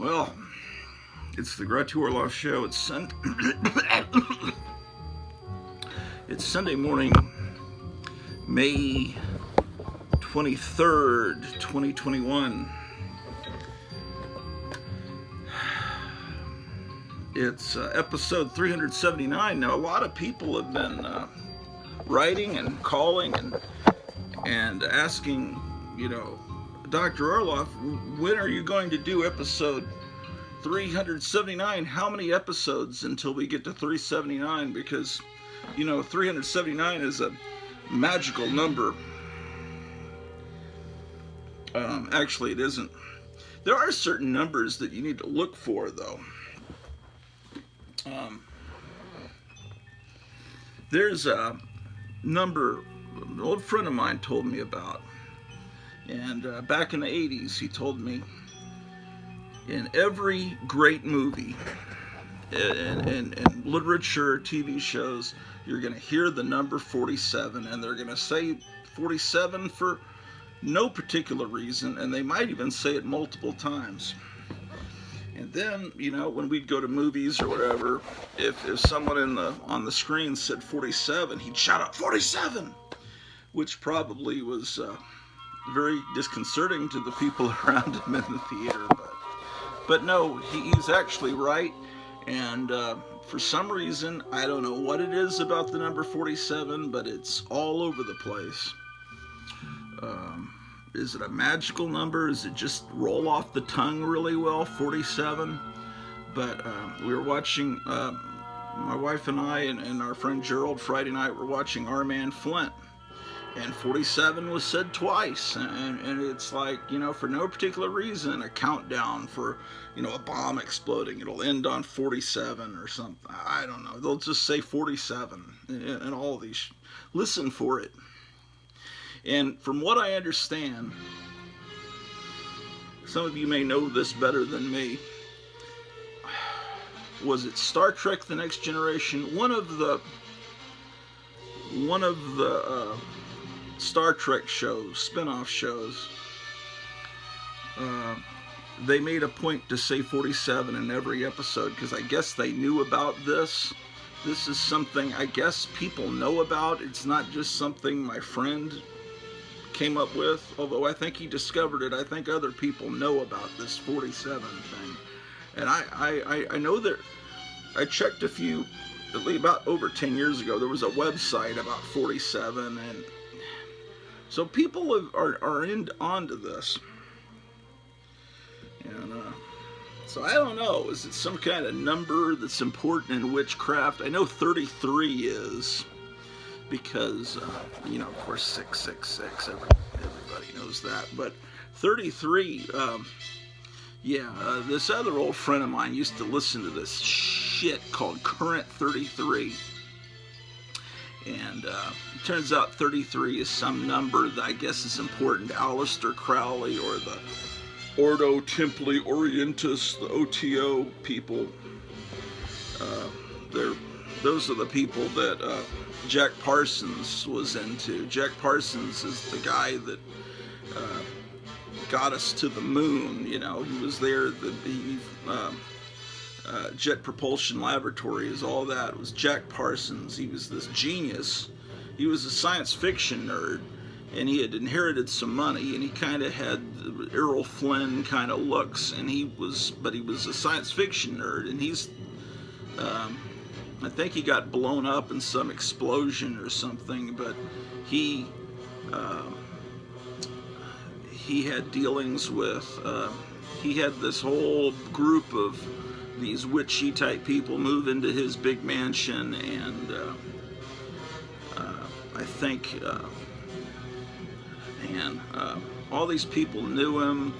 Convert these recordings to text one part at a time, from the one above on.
Well, it's the Gratu Orloff Show. It's Sunday morning, May 23rd, 2021. It's episode 379. Now, a lot of people have been writing and calling and asking, Dr. Orloff, when are you going to do episode 379? How many episodes until we get to 379? Because, 379 is a magical number. Actually, it isn't. There are certain numbers that you need to look for, though. There's a number an old friend of mine told me about. And back in the 80s, he told me, in every great movie, in literature, TV shows, you're going to hear the number 47, and they're going to say 47 for no particular reason, and they might even say it multiple times. And then, when we'd go to movies or whatever, if someone on the screen said 47, he'd shout out 47, which probably was very disconcerting to the people around him in the theater. But no, he's actually right. And for some reason, I don't know what it is about the number 47, but it's all over the place. Is it a magical number? Is it just roll off the tongue really well, 47? But we were watching, my wife and I and our friend Gerald Friday night were watching Our Man Flint. And 47 was said twice. And it's like, for no particular reason, a countdown for, a bomb exploding. It'll end on 47 or something. I don't know. They'll just say 47 in all of these. Listen for it. And from what I understand, some of you may know this better than me. Was it Star Trek: The Next Generation? One of the Star Trek shows, spin-off shows, they made a point to say 47 in every episode because I guess they knew about this. This is something I guess people know about. It's not just something my friend came up with, although I think he discovered it. I think other people know about this 47 thing. And I know that I checked a few, about over 10 years ago, there was a website about 47, and so people are onto this. And so I don't know, is it some kind of number that's important in witchcraft? I know 33 is, because, of course, 666, everybody knows that. But 33, this other old friend of mine used to listen to this shit called Current 33. And it turns out 33 is some number that I guess is important to Aleister Crowley or the Ordo Templi Orientis, the OTO people. Those are the people that Jack Parsons was into. Jack Parsons is the guy that got us to the moon. He was there. Jet Propulsion Laboratories, all that. It was Jack Parsons. He was this genius. He was a science fiction nerd, and he had inherited some money, and he kind of had Errol Flynn kind of looks, and he was a science fiction nerd, and he's, I think he got blown up in some explosion or something, but he had dealings with, he had this whole group of these witchy type people move into his big mansion, and I think, all these people knew him.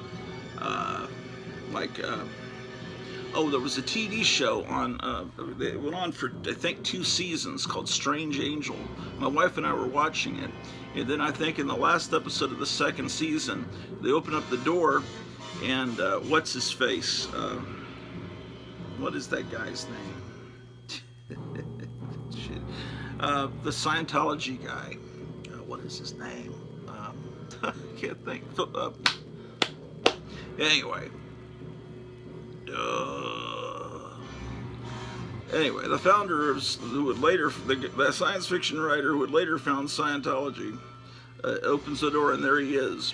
There was a TV show on, it went on for, I think, 2 seasons called Strange Angel. My wife and I were watching it, and then I think in the last episode of the 2nd season, they open up the door, and what's his face? What is that guy's name? Shit. The Scientology guy. What is his name? I can't think. Anyway, Anyway, the founder of, who would later, the science fiction writer who would later found Scientology, opens the door, and there he is.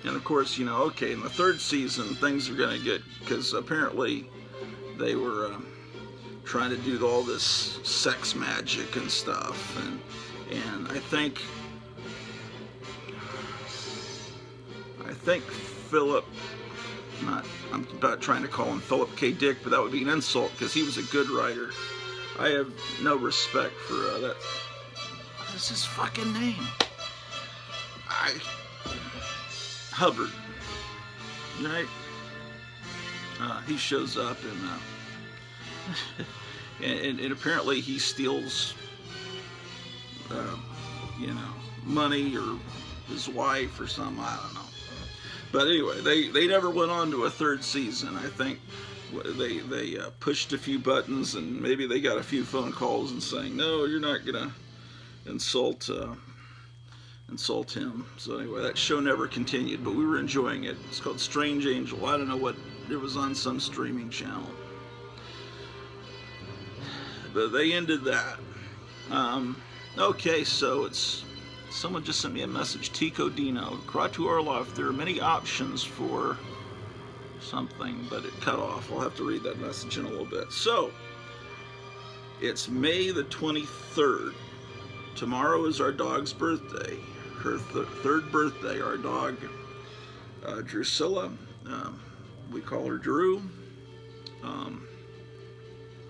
And of course, okay, in the third season, things are going to get, because apparently they were trying to do all this sex magic and stuff, and I think Philip, I'm not trying to call him Philip K. Dick, but that would be an insult because he was a good writer. I have no respect for that. What is his fucking name? Hubbard, right? He shows up and apparently he steals, money or his wife or something. I don't know. But anyway, they never went on to a third season. I think they pushed a few buttons, and maybe they got a few phone calls and saying, no, you're not gonna insult him. So anyway, that show never continued, but we were enjoying it. It's called Strange Angel. I don't know what, it was on some streaming channel. But they ended that. Okay, so someone just sent me a message. Tico Dino, Kratu Orlov, there are many options for something, but it cut off. I'll have to read that message in a little bit. So, it's May the 23rd. Tomorrow is our dog's birthday. Her third birthday, our dog, Drusilla. We call her Drew.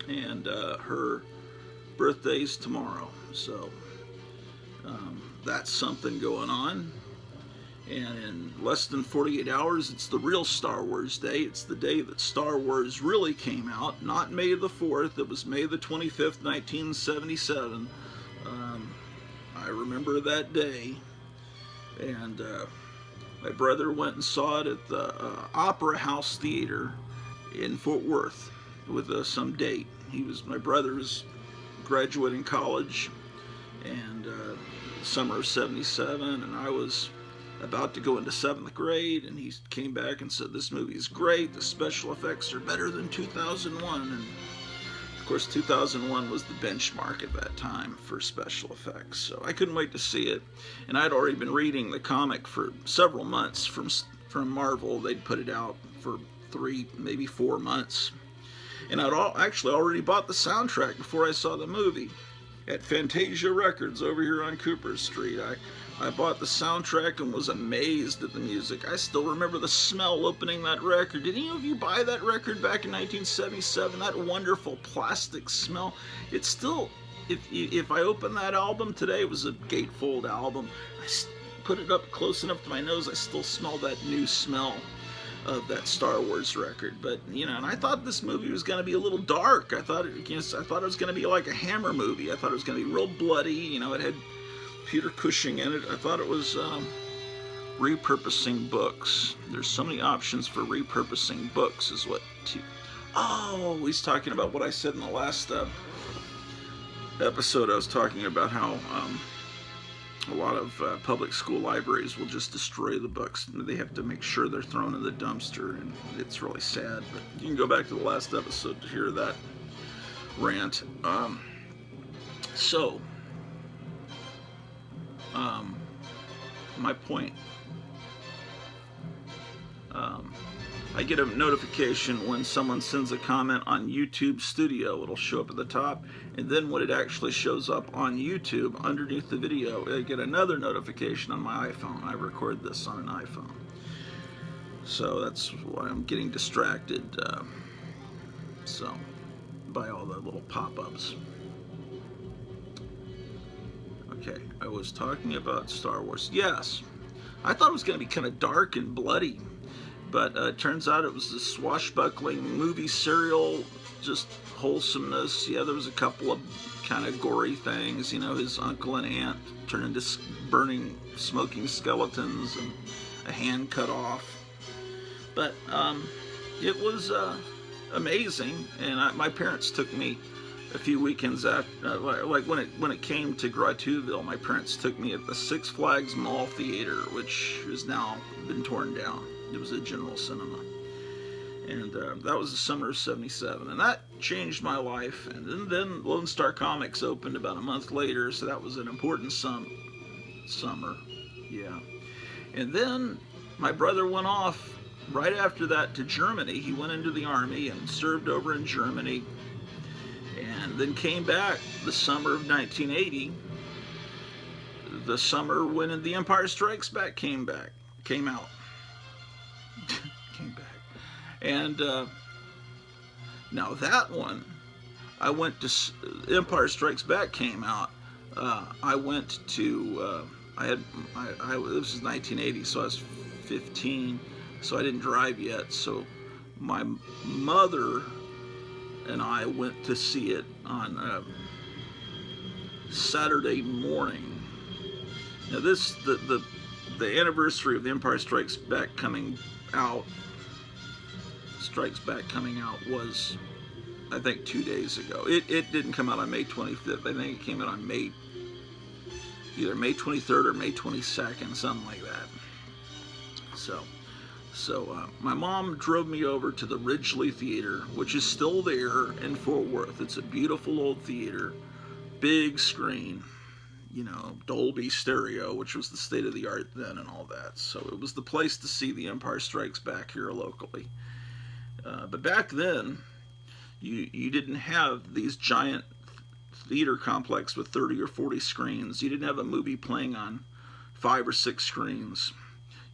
And her birthday's tomorrow. So, that's something going on. And in less than 48 hours, it's the real Star Wars Day. It's the day that Star Wars really came out. Not May the 4th. It was May the 25th, 1977. I remember that day. And my brother went and saw it at the Opera House Theater in Fort Worth with some date. My brother was graduating college, and summer of 77, and I was about to go into 7th grade, and he came back and said, this movie is great, the special effects are better than 2001, and of course 2001 was the benchmark at that time for special effects, so I couldn't wait to see it. And I'd already been reading the comic for several months from Marvel. They'd put it out for 3, maybe 4 months, and I'd actually already bought the soundtrack before I saw the movie at Fantasia Records over here on Cooper Street. I bought the soundtrack and was amazed at the music. I still remember the smell opening that record. Did any of you buy that record back in 1977? That wonderful plastic smell. It's still, if I open that album today, it was a gatefold album, I put it up close enough to my nose, I still smell that new smell of that Star Wars record. But and I thought this movie was going to be a little dark. I thought it was going to be like a Hammer movie. I thought it was going to be real bloody. It had Peter Cushing in it. I thought it was repurposing books. There's so many options for repurposing books, is what. Oh, he's talking about what I said in the last episode. I was talking about how a lot of public school libraries will just destroy the books. They have to make sure they're thrown in the dumpster, and it's really sad. But you can go back to the last episode to hear that rant. My point. I get a notification when someone sends a comment on YouTube Studio. It'll show up at the top, and then when it actually shows up on YouTube underneath the video, I get another notification on my iPhone. I record this on an iPhone, so that's why I'm getting distracted by all the little pop-ups. Okay, I was talking about Star Wars. Yes, I thought it was going to be kind of dark and bloody, but it turns out it was this swashbuckling movie serial, just wholesomeness. Yeah, there was a couple of kind of gory things, his uncle and aunt turned into burning, smoking skeletons and a hand cut off. But it was amazing, and my parents took me a few weekends after, like when it came to Grotuville, my parents took me at the Six Flags Mall Theater, which has now been torn down. It was a General Cinema, And that was the summer of '77, and that changed my life. And then Lone Star Comics opened about a month later, so that was an important summer. Yeah. And then my brother went off right after that to Germany. He went into the army and served over in Germany, and then came back the summer of 1980, the summer when The Empire Strikes Back came out. Came back. And now that one, I went to, Empire Strikes Back came out. I went to, this was 1980, so I was 15, so I didn't drive yet. So my mother and I went to see it on Saturday morning. Now the anniversary of The Empire Strikes Back coming out was, I think, 2 days ago. It didn't come out on May 25th. I think it came out on either May 23rd or May 22nd, something like that. So my mom drove me over to the Ridgely Theater, which is still there in Fort Worth. It's a beautiful old theater, big screen, Dolby stereo, which was the state of the art then and all that. So it was the place to see The Empire Strikes Back here locally. But back then, you didn't have these giant theater complex with 30 or 40 screens. You didn't have a movie playing on 5 or 6 screens.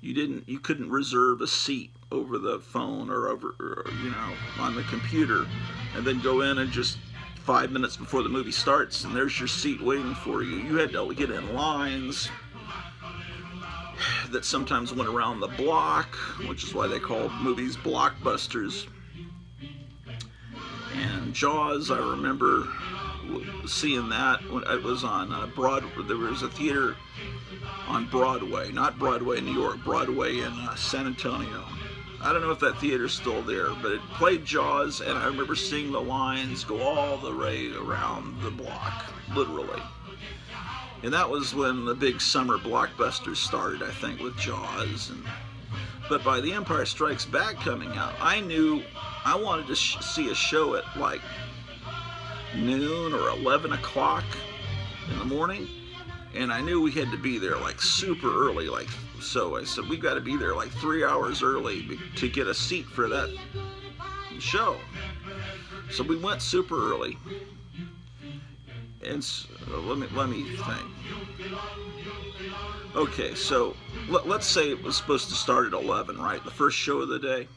You couldn't reserve a seat over the phone or on the computer, and then go in and just 5 minutes before the movie starts, and there's your seat waiting for you. You had to get in lines that sometimes went around the block, which is why they called movies blockbusters. And Jaws, I remember seeing that when it was on Broadway. There was a theater on Broadway, not Broadway in New York, Broadway in San Antonio. I don't know if that theater's still there, but it played Jaws, and I remember seeing the lines go all the way around the block, literally. And that was when the big summer blockbusters started, I think, with Jaws. But by The Empire Strikes Back coming out, I knew I wanted to see a show at like noon or 11 o'clock in the morning. And I knew we had to be there like super early. So I said, we've got to be there like 3 hours early to get a seat for that show. So we went super early. And so, let me think. Okay, so let's say it was supposed to start at 11, right? The first show of the day.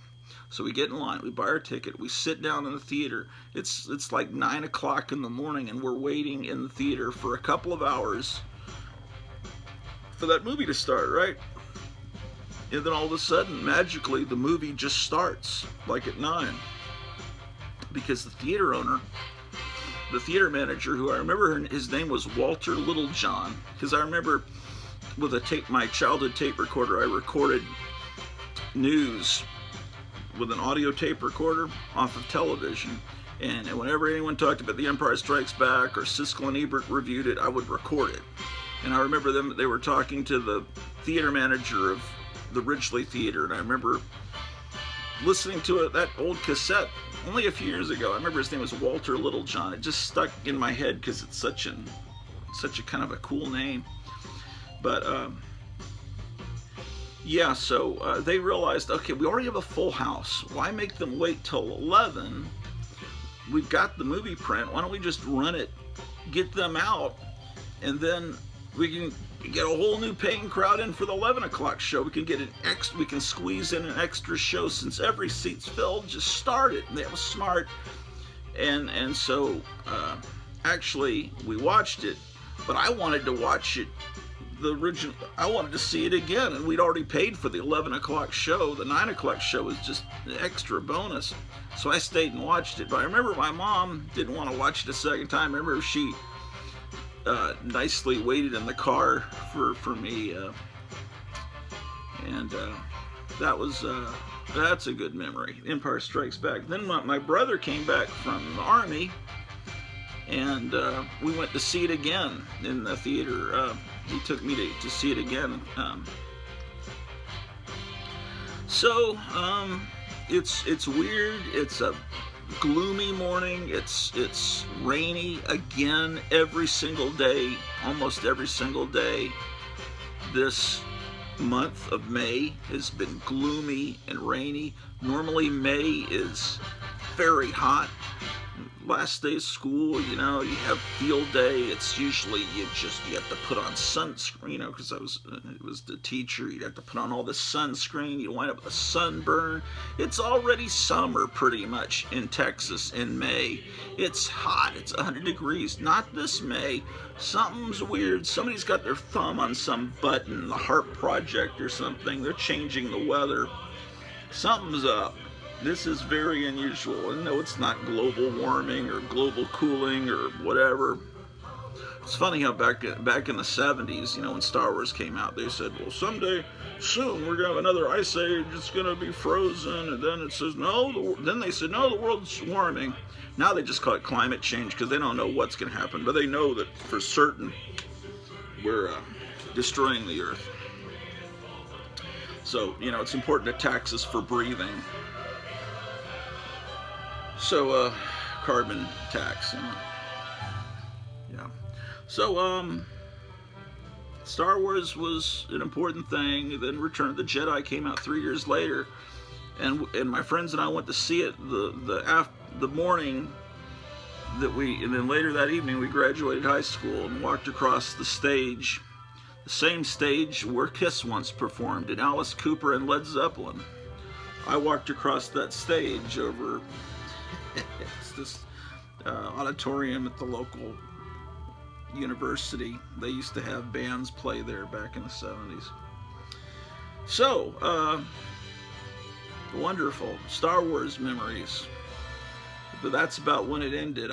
So we get in line, we buy our ticket, we sit down in the theater. It's like 9 o'clock in the morning, and we're waiting in the theater for a couple of hours for that movie to start, right? And then all of a sudden, magically, the movie just starts, like at 9. Because the theater owner, the theater manager, who I remember his name was Walter Littlejohn, because I remember with my childhood tape recorder, I recorded news with an audio tape recorder off of television. And whenever anyone talked about The Empire Strikes Back or Siskel and Ebert reviewed it, I would record it. And I remember they were talking to the theater manager of the Ridgely Theater, and I remember listening to that old cassette only a few years ago. I remember his name was Walter Littlejohn. It just stuck in my head because it's such a kind of a cool name. But yeah, so they realized, okay, we already have a full house. Why make them wait till 11? We've got the movie print. Why don't we just run it, get them out, and then we can get a whole new paying crowd in for the 11 o'clock show. We can get we can squeeze in an extra show since every seat's filled. Just start it. And they were smart. And so actually we watched it, but I wanted to watch it the original. I wanted to see it again, and we'd already paid for the 11 o'clock show. The 9 o'clock show was just an extra bonus. So I stayed and watched it. But I remember my mom didn't want to watch it a second time. I remember she nicely waited in the car for me, and that's a good memory. Empire Strikes Back. Then my brother came back from the army, and we went to see it again in the theater. He took me to see it again. So it's weird. It's a gloomy morning. It's rainy again every single day, almost every single day. This month of May has been gloomy and rainy. Normally May is very hot. Last day of school, you know, you have field day. It's usually you have to put on sunscreen, you know, because it was the teacher. You'd have to put on all this sunscreen. You wind up with a sunburn. It's already summer pretty much in Texas in May. It's hot. It's 100 degrees. Not this May. Something's weird. Somebody's got their thumb on some button, the HAARP project or something. They're changing the weather. Something's up. This is very unusual. And no, it's not global warming or global cooling or whatever. It's funny how back in the 70s, you know, when Star Wars came out, they said, well, someday soon we're going to have another ice age. It's going to be frozen. And then it says, no. Then they said, no, the world's warming. Now they just call it climate change because they don't know what's going to happen. But they know that for certain we're destroying the earth. So, you know, it's important to tax us for breathing. So, carbon tax, you know. Yeah. So, Star Wars was an important thing. Then Return of the Jedi came out 3 years later, and my friends and I went to see it the morning that and then later that evening we graduated high school and walked across the stage, the same stage where Kiss once performed, and Alice Cooper and Led Zeppelin. I walked across that stage over. It's this auditorium at the local university. They used to have bands play there back in the 70s. So, wonderful Star Wars memories. But that's about when it ended.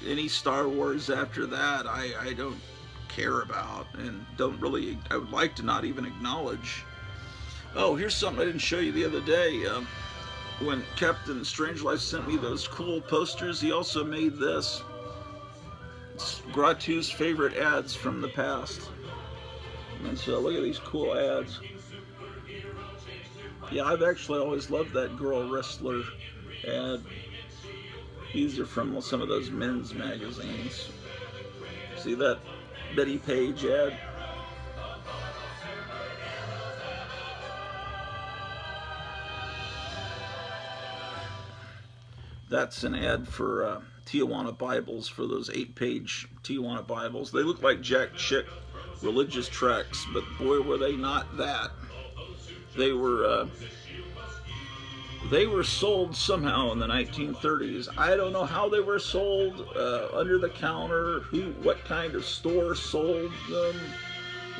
Any Star Wars after that, I don't care about and don't really. I would like to not even acknowledge. Oh, here's something I didn't show you the other day. When Captain Strangelove sent me those cool posters, he also made this. It's Gratu's favorite ads from the past. And so look at these cool ads. Yeah, I've actually always loved that girl wrestler ad. These are from some of those men's magazines. See that Betty Page ad? That's an ad for Tijuana Bibles, for those 8-page Tijuana Bibles. They look like Jack Chick religious tracts, but boy, were they not that. They were sold somehow in the 1930s. I don't know how they were sold, under the counter, what kind of store sold them,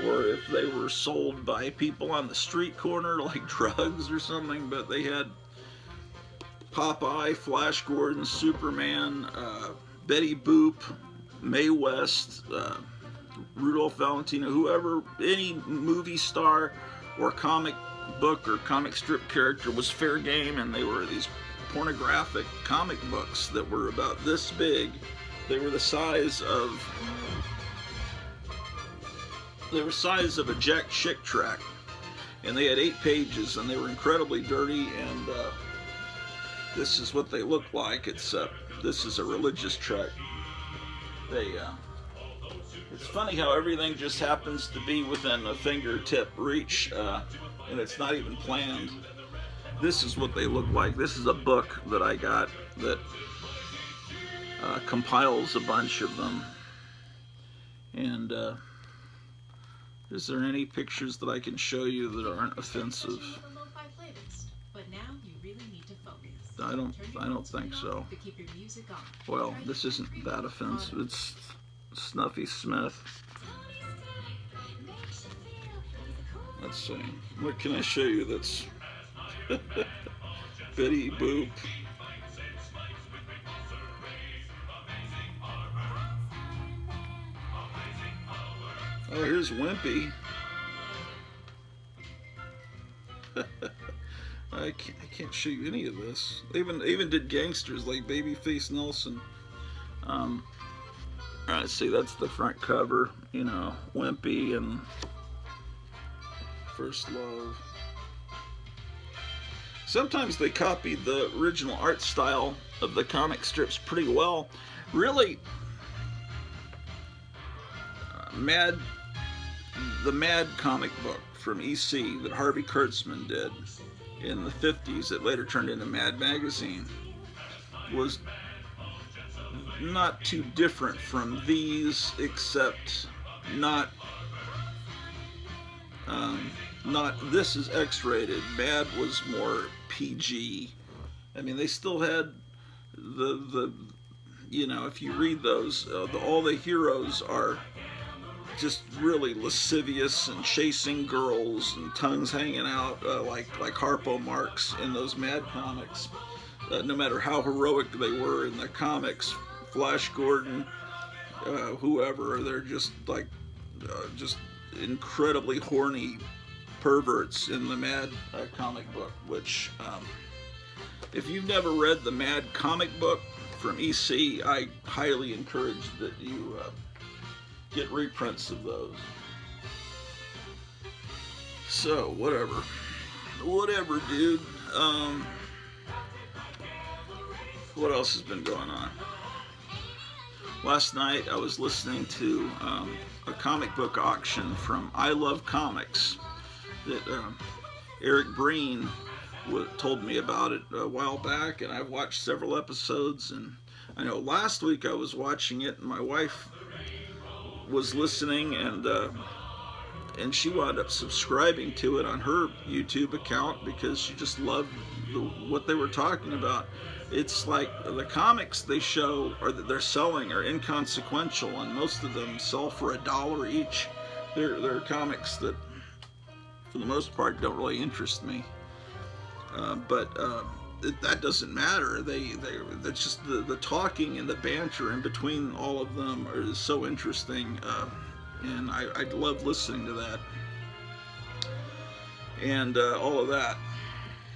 or if they were sold by people on the street corner like drugs or something, but they had Popeye, Flash Gordon, Superman, Betty Boop, Mae West, Rudolph Valentino, whoever, any movie star or comic book or comic strip character was fair game, and they were these pornographic comic books that were about this big. They were the size of a Jack Chick tract, and they had 8 pages, and they were incredibly dirty, and this is what they look like. This is a religious tract. It's funny how everything just happens to be within a fingertip reach, and it's not even planned. This is what they look like. This is a book that I got that compiles a bunch of them. And is there any pictures that I can show you that aren't offensive? I don't think so. Well, this isn't that offensive. It's Snuffy Smith. Let's see. What can I show you that's Betty Boop? Oh, here's Wimpy. I can't show you any of this. They even did gangsters like Babyface Nelson. Alright, see, that's the front cover. You know, Wimpy and First Love. sometimes they copied the original art style of the comic strips pretty well. Really, the Mad comic book from EC that Harvey Kurtzman did in the 50s that later turned into Mad Magazine was not too different from these, except not this is X-rated. Mad was more PG. I mean, they still had the you know, if you read those, all the heroes are just really lascivious and chasing girls and tongues hanging out like Harpo Marx in those Mad comics. No matter how heroic they were in the comics, Flash Gordon, whoever, they're just like just incredibly horny perverts in the Mad comic book. Which, if you've never read the Mad comic book from EC, I highly encourage that you get reprints of those. So, whatever, dude. What else has been going on? Last night I was listening to a comic book auction from I Love Comics that Eric Breen told me about it a while back, and I've watched several episodes. And I know last week I was watching it, and my wife was listening, and she wound up subscribing to it on her YouTube account because she just loved what they were talking about. It's like the comics they show or that they're selling are inconsequential, and most of them sell for $1 each. They're comics that, for the most part, don't really interest me. But that doesn't matter. That's just the talking and the banter in between all of them is so interesting, and I love listening to that and all of that.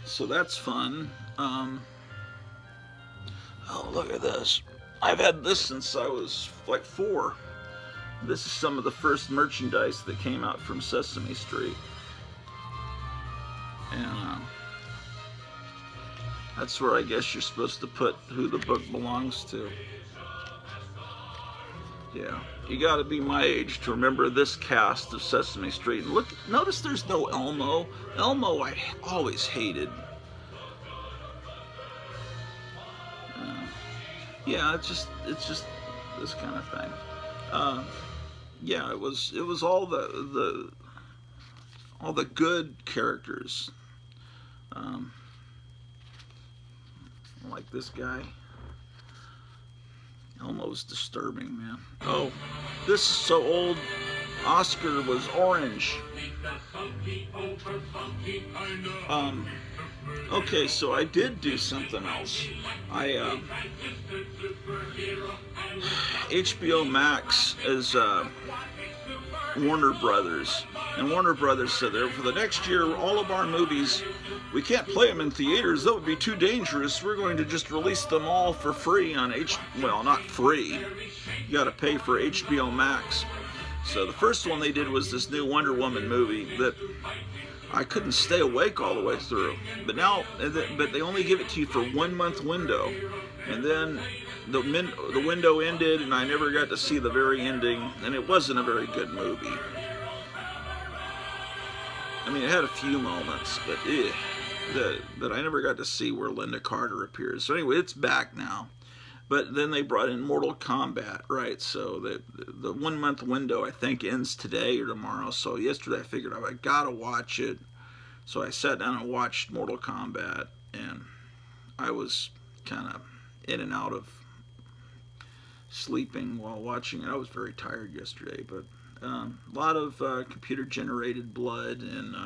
So that's fun. Oh, look at this. I've had this since I was like 4. This is some of the first merchandise that came out from Sesame Street. And that's where I guess you're supposed to put who the book belongs to. Yeah, you gotta be my age to remember this cast of Sesame Street. And look, notice there's no Elmo. Elmo I always hated. Yeah, it's just this kind of thing. Yeah, it was all the good characters. Like this guy. Almost disturbing, man. Oh, this is so old. Oscar was orange. Okay, so I did do something else. HBO Max is Warner Brothers, and Warner Brothers said there for the next year, all of our movies, we can't play them in theaters. That would be too dangerous. We're going to just release them all for free on well, not free. You got to pay for HBO Max. So the first one they did was this new Wonder Woman movie that I couldn't stay awake all the way through. But they only give it to you for 1 month window, and then the window ended, and I never got to see the very ending, and it wasn't a very good movie. I mean, it had a few moments, but that I never got to see where Linda Carter appears. So anyway, it's back now. But then they brought in Mortal Kombat, right? So the 1 month window, I think, ends today or tomorrow. So yesterday I figured I gotta watch it. So I sat down and watched Mortal Kombat, and I was kind of in and out of sleeping while watching it. I was very tired yesterday, but a lot of computer-generated blood, and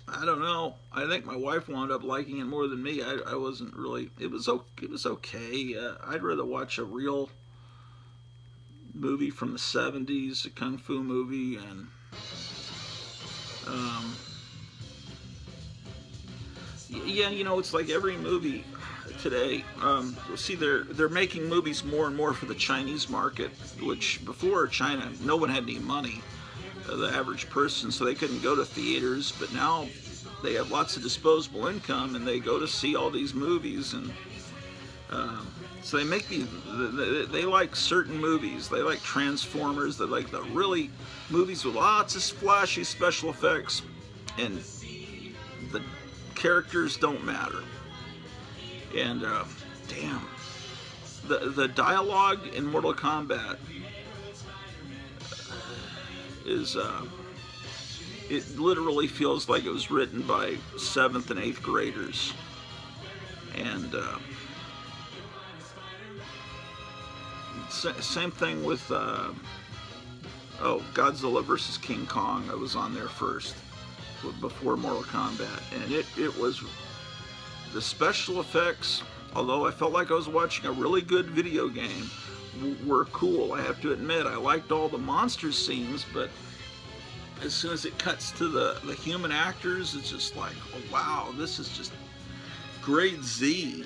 I don't know. I think my wife wound up liking it more than me. I wasn't really. It was okay. I'd rather watch a real movie from the 70s, a kung fu movie, and yeah, you know, it's like every movie today. See, they're making movies more and more for the Chinese market, which before China, no one had any money. the average person, so they couldn't go to theaters. But now they have lots of disposable income, and they go to see all these movies, and so they make these. They like certain movies. They like Transformers. They like the really movies with lots of flashy special effects, and the characters don't matter. And damn, the dialogue in Mortal Kombat is it literally feels like it was written by 7th and 8th graders. And same thing with Godzilla vs. King Kong. I was on there first before Mortal Kombat, and it was the special effects, although I felt like I was watching a really good video game, were cool. I have to admit, I liked all the monster scenes, but as soon as it cuts to the human actors, it's just like, oh, wow, this is just grade Z.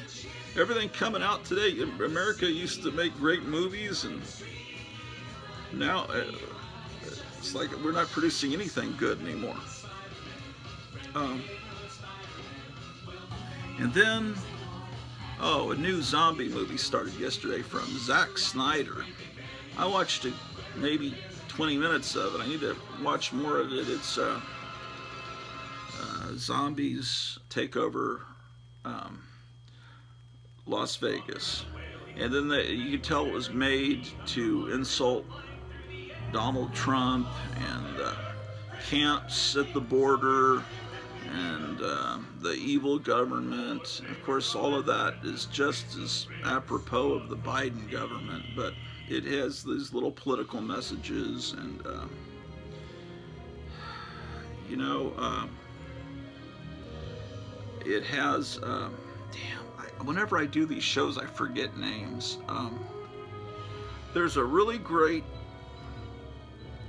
Everything coming out today, America used to make great movies, and now it's like we're not producing anything good anymore. And then, a new zombie movie started yesterday from Zack Snyder. I watched maybe 20 minutes of it. I need to watch more of it. It's zombies take over Las Vegas. And then you could tell it was made to insult Donald Trump and camps at the border and the evil government. Of course, all of that is just as apropos of the Biden government, but it has these little political messages, and it has whenever I do these shows, I forget names. There's a really great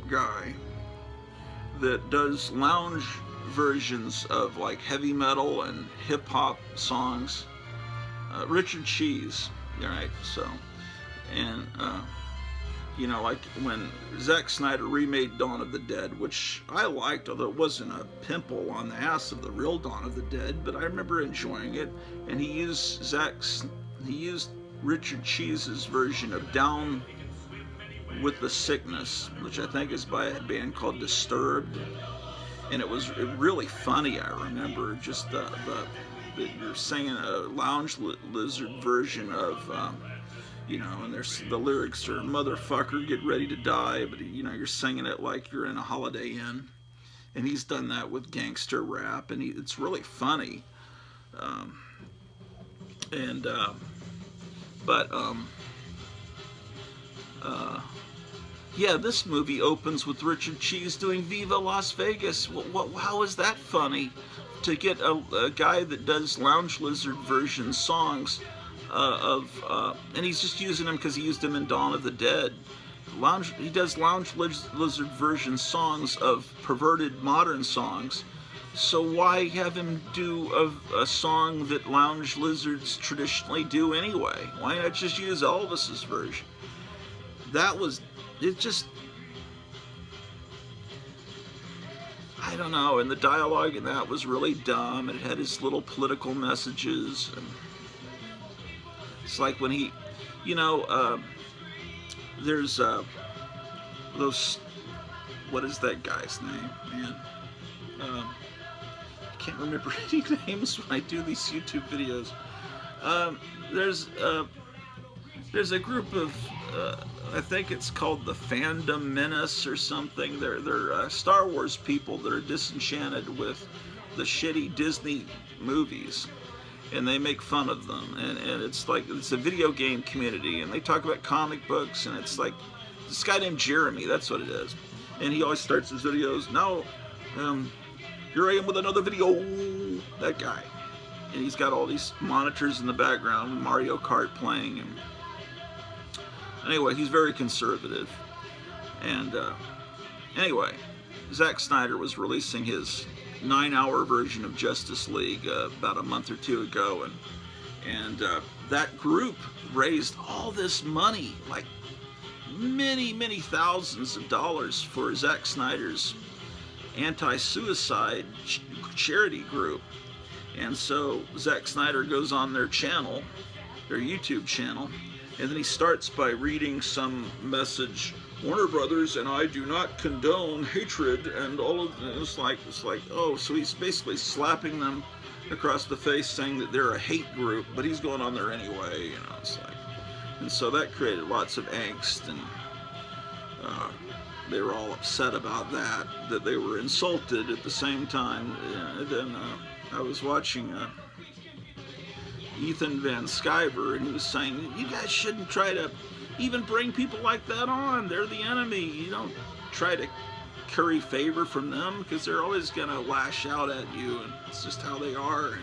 guy that does lounge versions of like heavy metal and hip hop songs. Richard Cheese, right? So, and like when Zack Snyder remade Dawn of the Dead, which I liked, although it wasn't a pimple on the ass of the real Dawn of the Dead, but I remember enjoying it. And he used Richard Cheese's version of Down with the Sickness, which I think is by a band called Disturbed. And it was really funny. I remember just you're singing a Lounge Lizard version of, and there's the lyrics are "motherfucker, get ready to die," but you're singing it like you're in a Holiday Inn. And he's done that with gangster rap, and it's really funny. Yeah, this movie opens with Richard Cheese doing Viva Las Vegas. How is that funny? To get a guy that does Lounge Lizard version songs and he's just using them because he used them in Dawn of the Dead. He does Lounge Lizard version songs of perverted modern songs. So why have him do a song that Lounge Lizards traditionally do anyway? Why not just use Elvis's version? I don't know, and the dialogue in that was really dumb. It had his little political messages, and it's like when he, there's those, what is that guy's name, man? I can't remember any names when I do these YouTube videos. There's a group of, I think it's called the Fandom Menace or something. They're Star Wars people that are disenchanted with the shitty Disney movies, and they make fun of them. And it's like, it's a video game community, and they talk about comic books, and it's like this guy named Jeremy, that's what it is. And he always starts his videos, now, here I am with another video, that guy. And he's got all these monitors in the background, Mario Kart playing, and anyway, he's very conservative. And anyway, Zack Snyder was releasing his 9-hour version of Justice League about a month or two ago, and that group raised all this money, like many, many thousands of dollars for Zack Snyder's anti-suicide charity group. And so Zack Snyder goes on their channel, their YouTube channel, and then he starts by reading some message. Warner Brothers and I do not condone hatred, and all of it's like oh, so he's basically slapping them across the face, saying that they're a hate group, but he's going on there anyway, you know. It's like, and so that created lots of angst, and they were all upset about that they were insulted at the same time. Then I was watching Ethan Van Sciver, and he was saying, you guys shouldn't try to even bring people like that on. They're the enemy. You don't try to curry favor from them, because they're always going to lash out at you, and it's just how they are.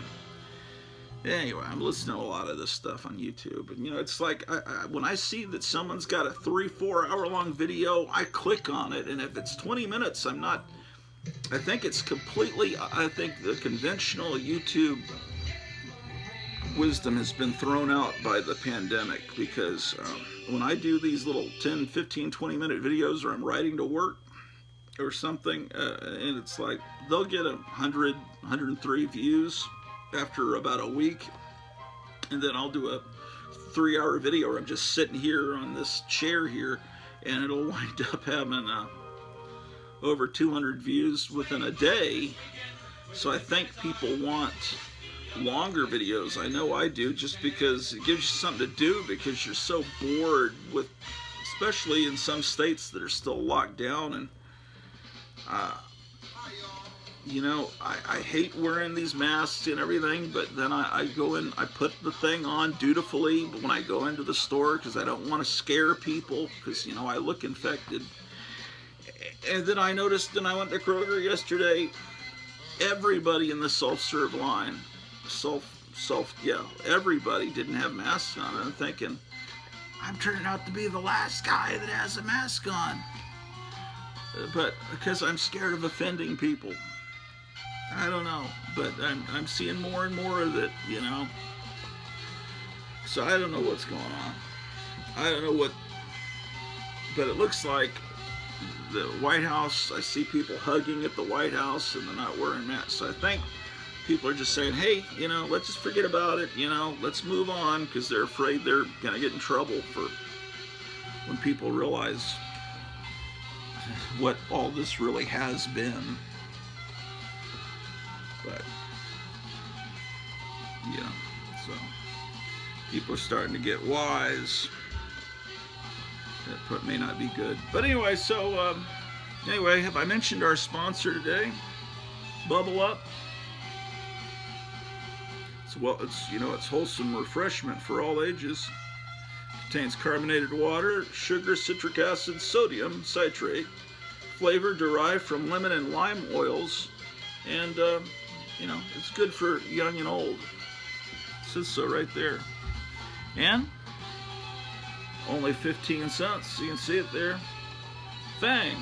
And anyway, I'm listening to a lot of this stuff on YouTube, and you know, it's like when I see that someone's got a 3-4 hour long video, I click on it, and if it's 20 minutes, I think it's completely, I think the conventional YouTube wisdom has been thrown out by the pandemic, because when I do these little 10, 15, 20 minute videos, or I'm riding to work or something, and it's like they'll get 100, 103 views after about a week, and then I'll do a 3-hour video where I'm just sitting here on this chair here, and it'll wind up having over 200 views within a day. So I think people want longer videos. I know I do, just because it gives you something to do, because you're so bored with, especially in some states that are still locked down. And you know, I hate wearing these masks and everything, but then I go in, I put the thing on dutifully when I go into the store, because I don't want to scare people, because, you know, I look infected. And then I noticed, and I went to Kroger yesterday, everybody in the self-serve line, everybody didn't have masks on. And I'm thinking, I'm turning out to be the last guy that has a mask on. But because I'm scared of offending people. I don't know, but I'm seeing more and more of it, you know. So I don't know what's going on. I don't know what, but it looks like the White House, I see people hugging at the White House, and they're not wearing masks. So I think people are just saying, hey, you know, let's just forget about it, you know, let's move on, because they're afraid they're going to get in trouble for when people realize what all this really has been. But, you know, so people are starting to get wise. That may not be good. But anyway, so, anyway, have I mentioned our sponsor today? Bubble Up. So, well, it's, you know, it's wholesome refreshment for all ages. Contains carbonated water, sugar, citric acid, sodium, citrate, flavor derived from lemon and lime oils, and, you know, it's good for young and old. It says so right there. And only 15 cents. You can see it there. Fang,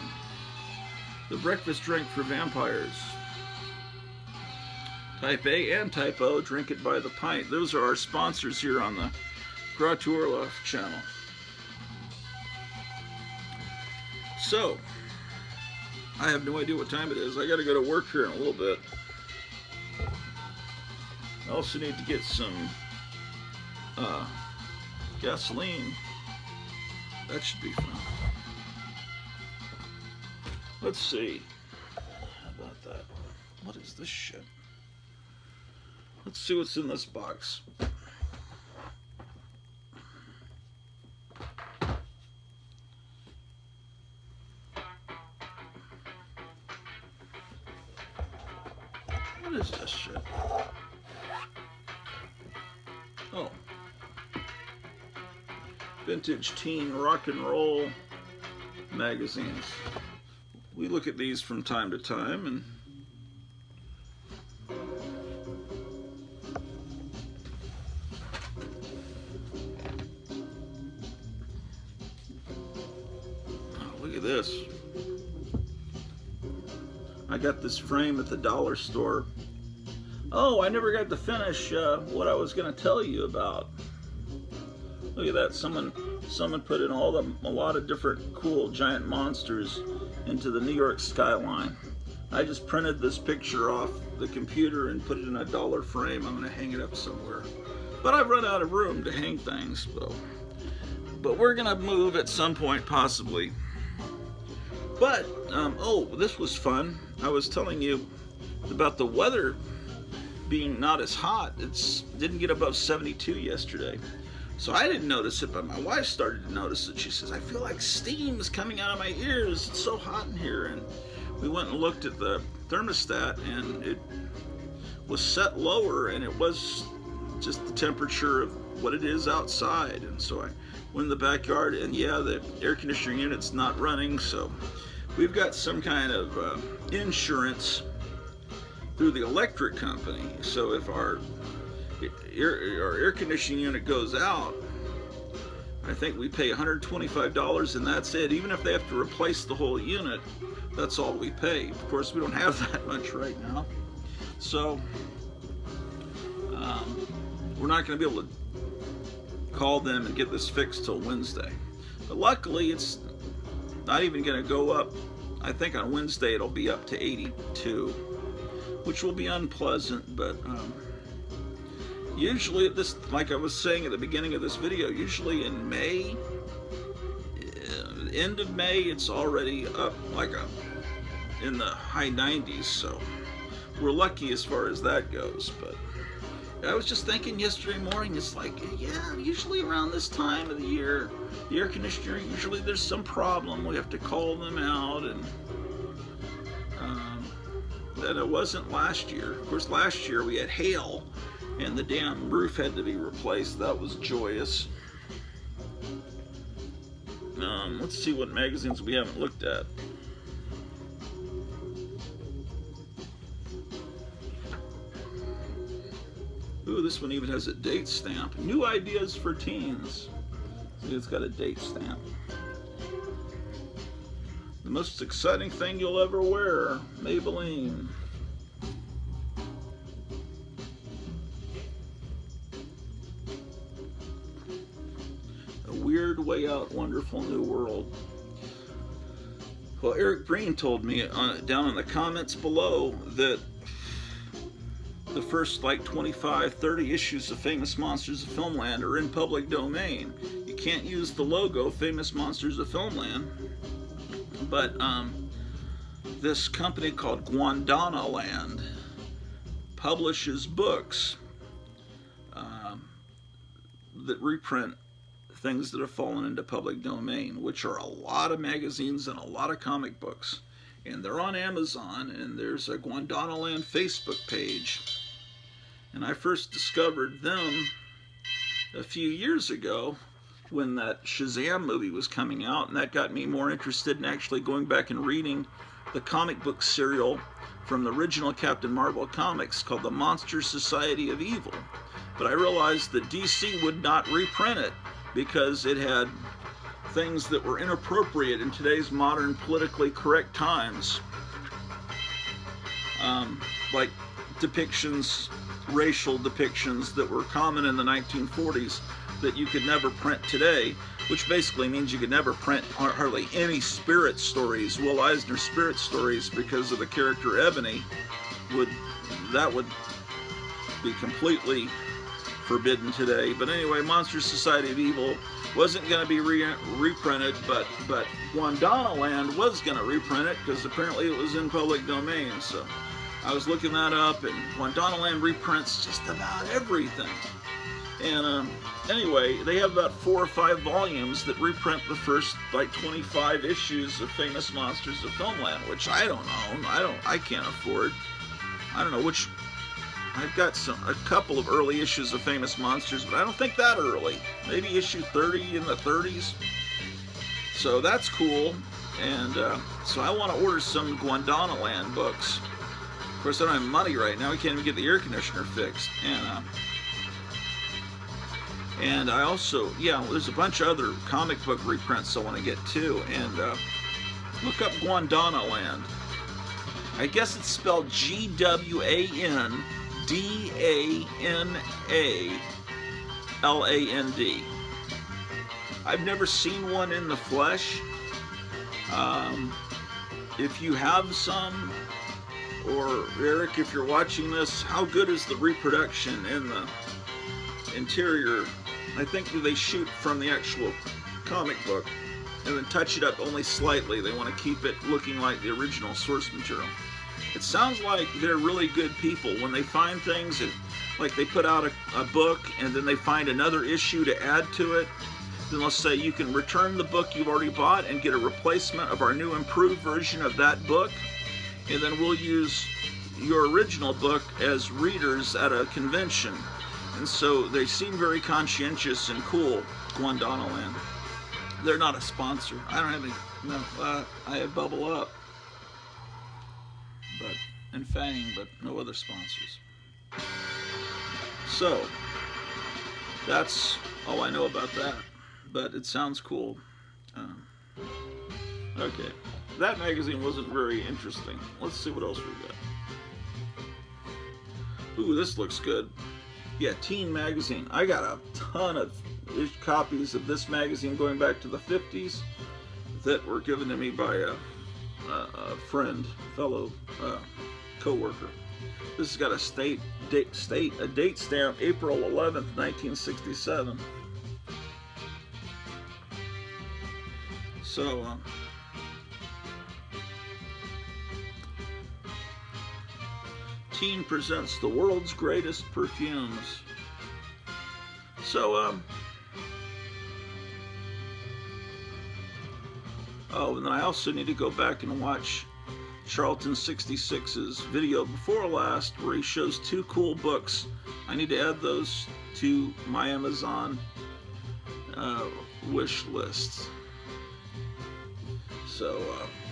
the breakfast drink for vampires. Type A and Type O, drink it by the pint. Those are our sponsors here on the Groucho Orloff channel. So, I have no idea what time it is. I got to go to work here in a little bit. I also need to get some gasoline. That should be fun. Let's see. How about that? What is this shit? Let's see what's in this box. What is this shit? Oh. Vintage teen rock and roll magazines. We look at these from time to time, and oh, look at this. I got this frame at the dollar store. Oh, I never got to finish what I was going to tell you about. Look at that. Someone someone put in a lot of different cool giant monsters into the New York skyline. I just printed this picture off the computer and put it in a dollar frame. I'm going to hang it up somewhere. But I've run out of room to hang things, but we're going to move at some point, possibly. But, oh, this was fun. I was telling you about the weather being not as hot. It didn't get above 72 yesterday. So I didn't notice it, but my wife started to notice it. She says, I feel like steam is coming out of my ears. It's so hot in here. And we went and looked at the thermostat, and it was set lower, and it was just the temperature of what it is outside. And so I went in the backyard, and yeah, the air conditioning unit's not running, so we've got some kind of insurance through the electric company. So if our air conditioning unit goes out, I think we pay $125 and that's it. Even if they have to replace the whole unit, that's all we pay. Of course, we don't have that much right now. So we're not going to be able to call them and get this fixed till Wednesday. But luckily, it's not even going to go up. I think on Wednesday it'll be up to 82, which will be unpleasant, but usually at this, like I was saying at the beginning of this video, usually in May, end of May, it's already up like in the high 90s, so we're lucky as far as that goes. But I was just thinking yesterday morning, it's like, yeah, usually around this time of the year, the air conditioner, usually there's some problem. We have to call them out, and that it wasn't last year. Of course, last year we had hail, and the damn roof had to be replaced. That was joyous. Let's see what magazines we haven't looked at. Ooh, this one even has a date stamp. New ideas for teens. See, it's got a date stamp. The most exciting thing you'll ever wear, Maybelline. A weird way out, wonderful new world. Well, Eric Breen told me down in the comments below that the first like 25, 30 issues of Famous Monsters of Filmland are in public domain. You can't use the logo Famous Monsters of Filmland, but this company called Gondwanaland publishes books that reprint things that have fallen into public domain, which are a lot of magazines and a lot of comic books. And they're on Amazon, and there's a Gondwanaland Facebook page. And I first discovered them a few years ago when that Shazam movie was coming out, and that got me more interested in actually going back and reading the comic book serial from the original Captain Marvel comics called The Monster Society of Evil. But I realized that DC would not reprint it because it had things that were inappropriate in today's modern politically correct times, like depictions, racial depictions that were common in the 1940s that you could never print today, which basically means you could never print hardly any spirit stories, Will Eisner spirit stories, because of the character Ebony. That would be completely forbidden today. But anyway, Monster Society of Evil wasn't going to be reprinted, but Gondwanaland was going to reprint it because apparently it was in public domain. So I was looking that up, and Gondwanaland reprints just about everything. And anyway, they have about 4 or 5 volumes that reprint the first like 25 issues of Famous Monsters of Filmland, which I don't own. I can't afford. I don't know which. I've got a couple of early issues of Famous Monsters, but I don't think that early. Maybe issue 30 in the 30s. So that's cool. And so I want to order some Gondwanaland books. Of course, I don't have money right now. We can't even get the air conditioner fixed. And I also, there's a bunch of other comic book reprints I want to get too. And look up Gondwanaland. I guess it's spelled Gwandanaland. I've never seen one in the flesh. If you have some, or Eric, if you're watching this, how good is the reproduction in the interior? I think they shoot from the actual comic book and then touch it up only slightly. They want to keep it looking like the original source material. It sounds like they're really good people when they find things, and like they put out a book and then they find another issue to add to it. Then let's say you can return the book you've already bought and get a replacement of our new improved version of that book, and then we'll use your original book as readers at a convention. And so they seem very conscientious and cool, Guandana Land. They're not a sponsor. I don't have any, no, I have Bubble Up and Fang, but no other sponsors. So that's all I know about that, but it sounds cool. Okay, that magazine wasn't very interesting. Let's see what else we got. Ooh, this looks good. Yeah, Teen Magazine. I got a ton of copies of this magazine going back to the 50s that were given to me by a friend, fellow co-worker. This has got a date stamp, April 11th, 1967. So, Teen presents the world's greatest perfumes. So, oh, and then I also need to go back and watch Charlton 66's video before last, where he shows 2 cool books. I need to add those to my Amazon wish list. So,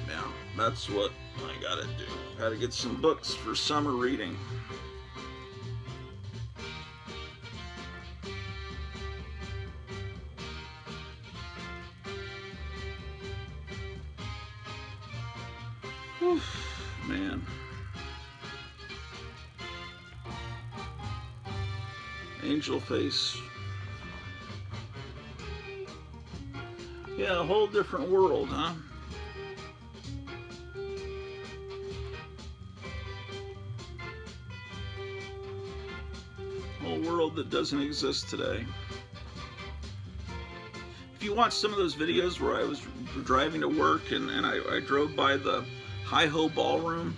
yeah, that's what I gotta do. Gotta get some books for summer reading. Whew, man. Angel Face. Yeah, a whole different world, huh? Whole world that doesn't exist today. If you watch some of those videos where I was driving to work and I drove by the Hi-Ho Ballroom,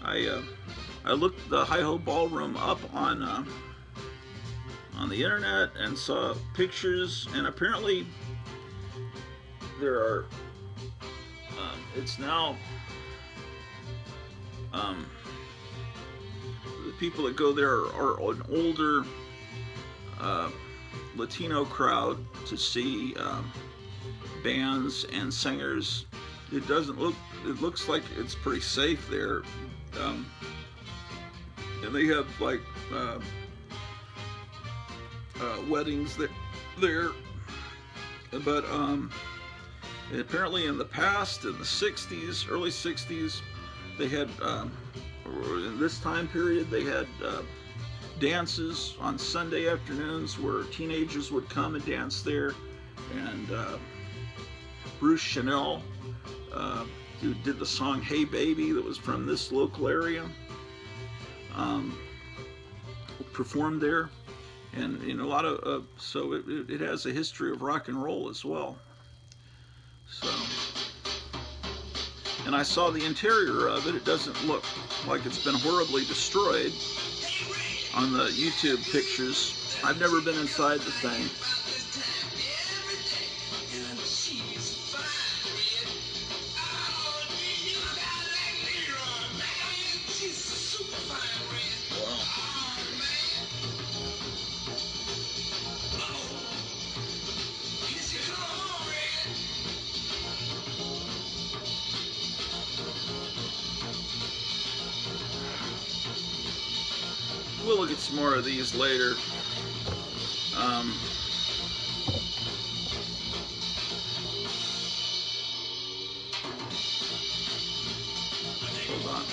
I looked the Hi-Ho Ballroom up on the internet and saw pictures, and apparently there are it's now the people that go there are an older Latino crowd to see bands and singers. It looks like it's pretty safe there, and they have like weddings there, but apparently in the past, in the 60s, early 60s, they had in this time period they had dances on Sunday afternoons where teenagers would come and dance there, and Bruce Chanel, who did the song Hey Baby that was from this local area, performed there, and a lot of so it has a history of rock and roll as well. So, and I saw the interior of it. It doesn't look like it's been horribly destroyed on the YouTube pictures. I've never been inside the thing. We'll look at some more of these later. Hold on.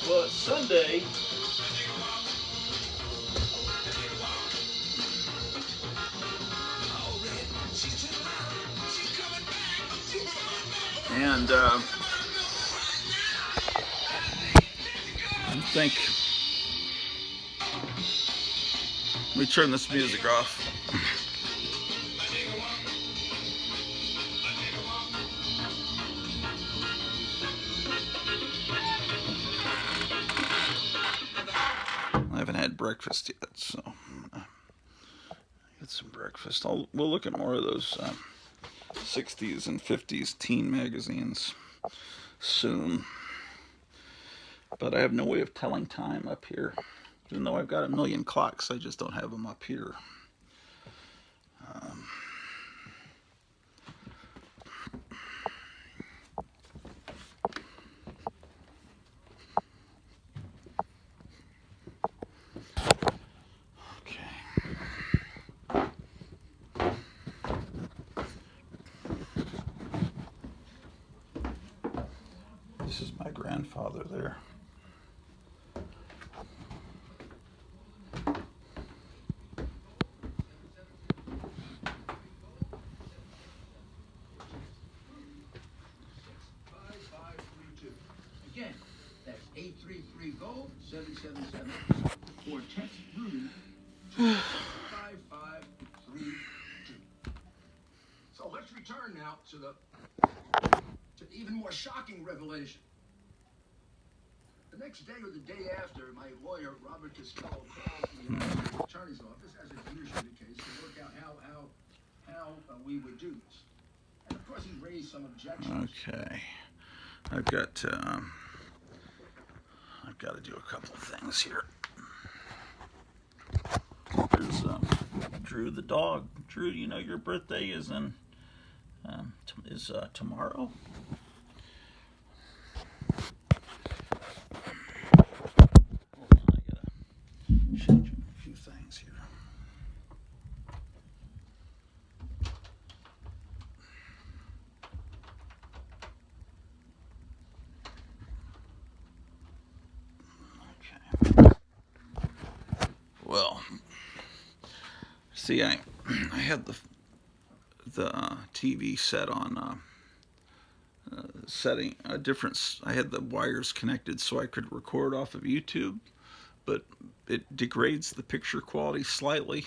Well, it's Sunday, and I think let me turn this music off. I haven't had breakfast yet, so get some breakfast. We'll look at more of those 60s and 50s teen magazines soon. But I have no way of telling time up here. Even though I've got a million clocks, I just don't have them up here. This is my grandfather there. Again, that's 833-GO-777 or text Rudy to 5532. So let's return now to the even more shocking revelation. The next day or the day after, my lawyer, Robert Costello, called the attorney's office, as is usually the case, to work out how we would do this. And of course, he raised some objections. Okay. I've got to do a couple of things here. There's Drew the dog. Drew, you know your birthday is tomorrow. Hold on, I gotta change a few things here. Well, see, I had the TV set on setting a different. I had the wires connected so I could record off of YouTube, but it degrades the picture quality slightly,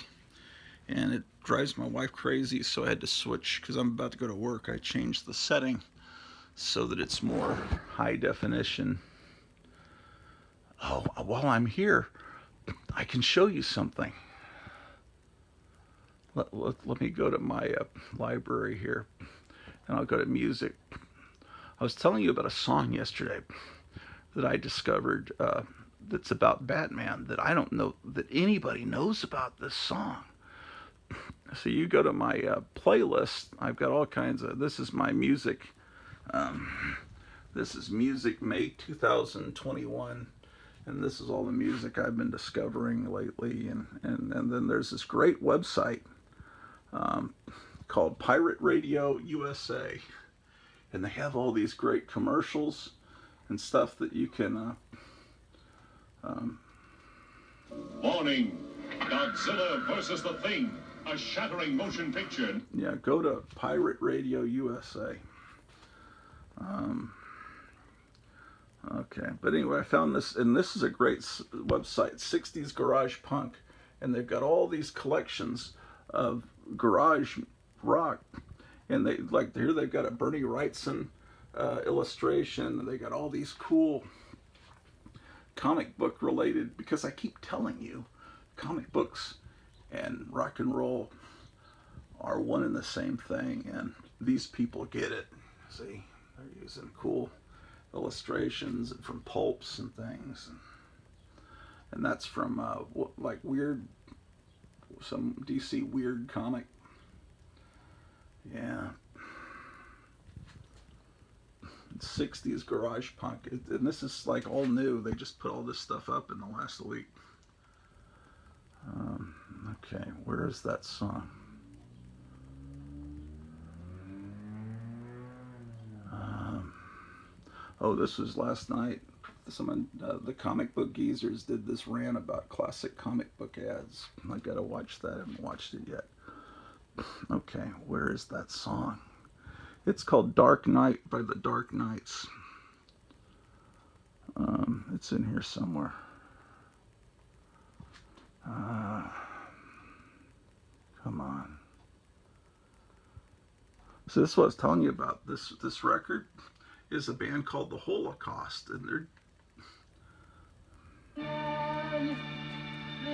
and it drives my wife crazy. So I had to switch because I'm about to go to work. I changed the setting so that it's more high definition. Oh, while I'm here, I can show you something. Let me go to my library here, and I'll go to music. I was telling you about a song yesterday that I discovered that's about Batman that I don't know that anybody knows about this song. So you go to my playlist. I've got all kinds of. This is my music. This is music May 2021. And this is all the music I've been discovering lately. And then there's this great website called Pirate Radio USA. And they have all these great commercials and stuff that you can... Warning! Godzilla versus the Thing, a shattering motion picture. Yeah, go to Pirate Radio USA. Okay, but anyway, I found this, and this is a great website, 60s Garage Punk, and they've got all these collections of garage rock, and they like here they've got a Bernie Wrightson illustration, and they got all these cool comic book related, because I keep telling you, comic books and rock and roll are one and the same thing, and these people get it. See, they're using cool illustrations from pulps and things, and that's from like weird, some DC weird comic. Yeah, 60s garage punk, and this is like all new. They just put all this stuff up in the last week. Okay, where is that song? Oh, this was last night, someone, the comic book geezers did this rant about classic comic book ads. I gotta watch that. I haven't watched it yet. Okay, where is that song? It's called Dark Knight by the Dark Knights. It's in here somewhere. Come on. So this is what I was telling you about. This record is a band called The Holocaust, and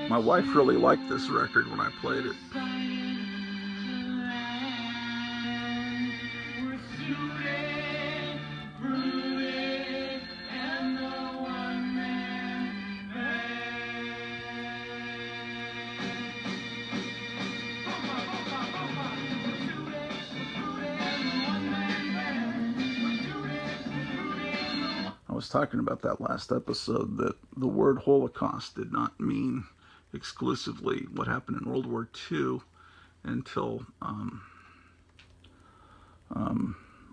my wife really liked this record when I played it. I was talking about that last episode, that the word Holocaust did not mean exclusively what happened in World War II until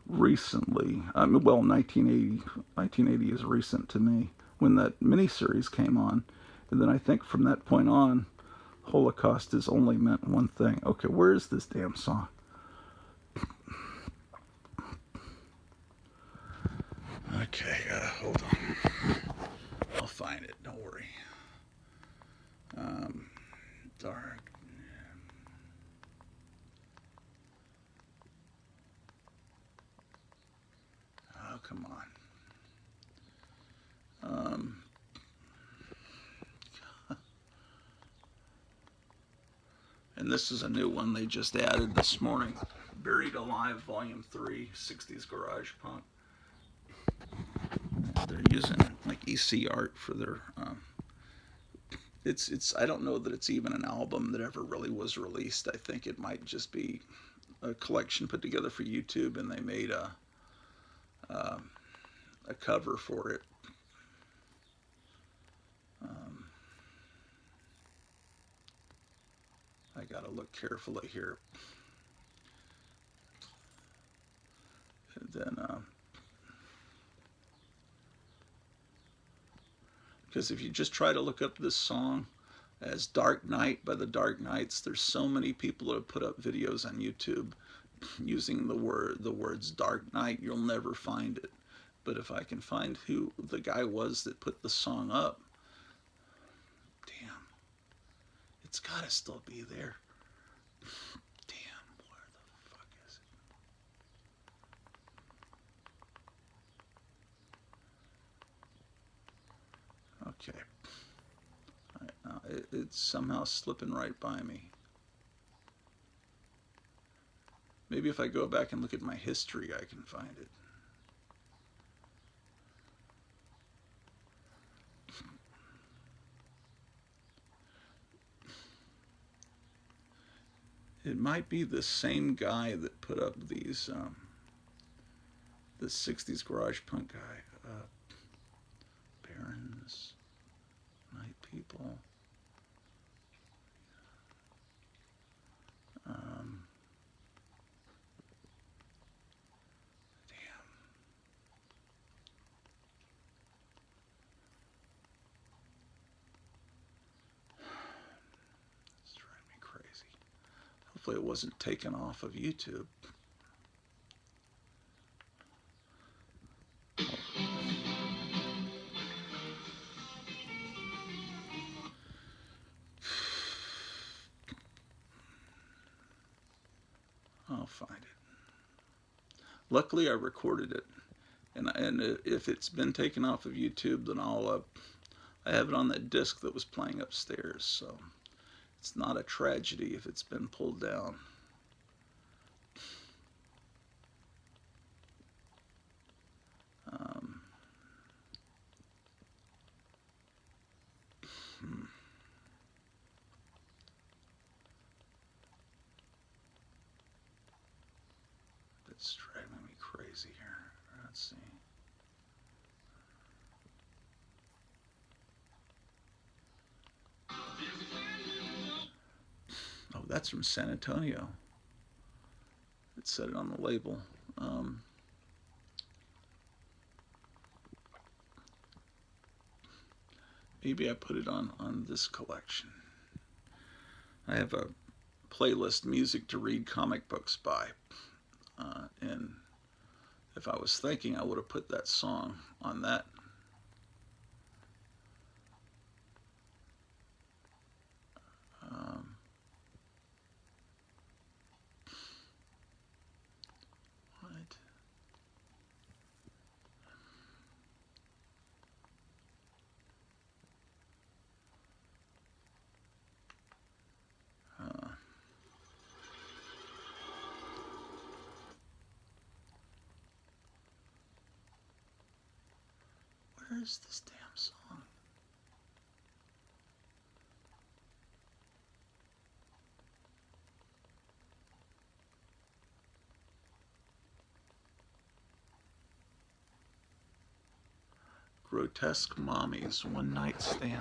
recently. Well, 1980. 1980 is recent to me, when that miniseries came on. And then I think from that point on, Holocaust has only meant one thing. Okay, where is this damn song? Okay, hold on. I'll find it, don't worry. Dark. Oh, come on. And this is a new one they just added this morning. Buried Alive, Volume 3, 60s Garage Punk. They're using like EC art for their it's I don't know that it's even an album that ever really was released. I think it might just be a collection put together for YouTube, and they made a cover for it. I gotta look carefully here. And then because if you just try to look up this song as Dark Knight by the Dark Knights, there's so many people that have put up videos on YouTube using the words Dark Knight. You'll never find it. But if I can find who the guy was that put the song up, damn, it's gotta still be there. Damn, where the fuck is it? Okay. It's somehow slipping right by me. Maybe if I go back and look at my history, I can find it. It might be the same guy that put up these, the 60s garage punk guy. Barons, Night People. Hopefully it wasn't taken off of YouTube. I'll find it. Luckily I recorded it, and if it's been taken off of YouTube, then I have it on that disc that was playing upstairs, so it's not a tragedy if it's been pulled down. It's driving me crazy here. Let's see. Oh, that's from San Antonio. It said it on the label. maybe I put it on this collection. I have a playlist, music to read comic books by, and if I was thinking, I would have put that song on that. What? Where is this damn song? Grotesque Mommies, One Night Stand.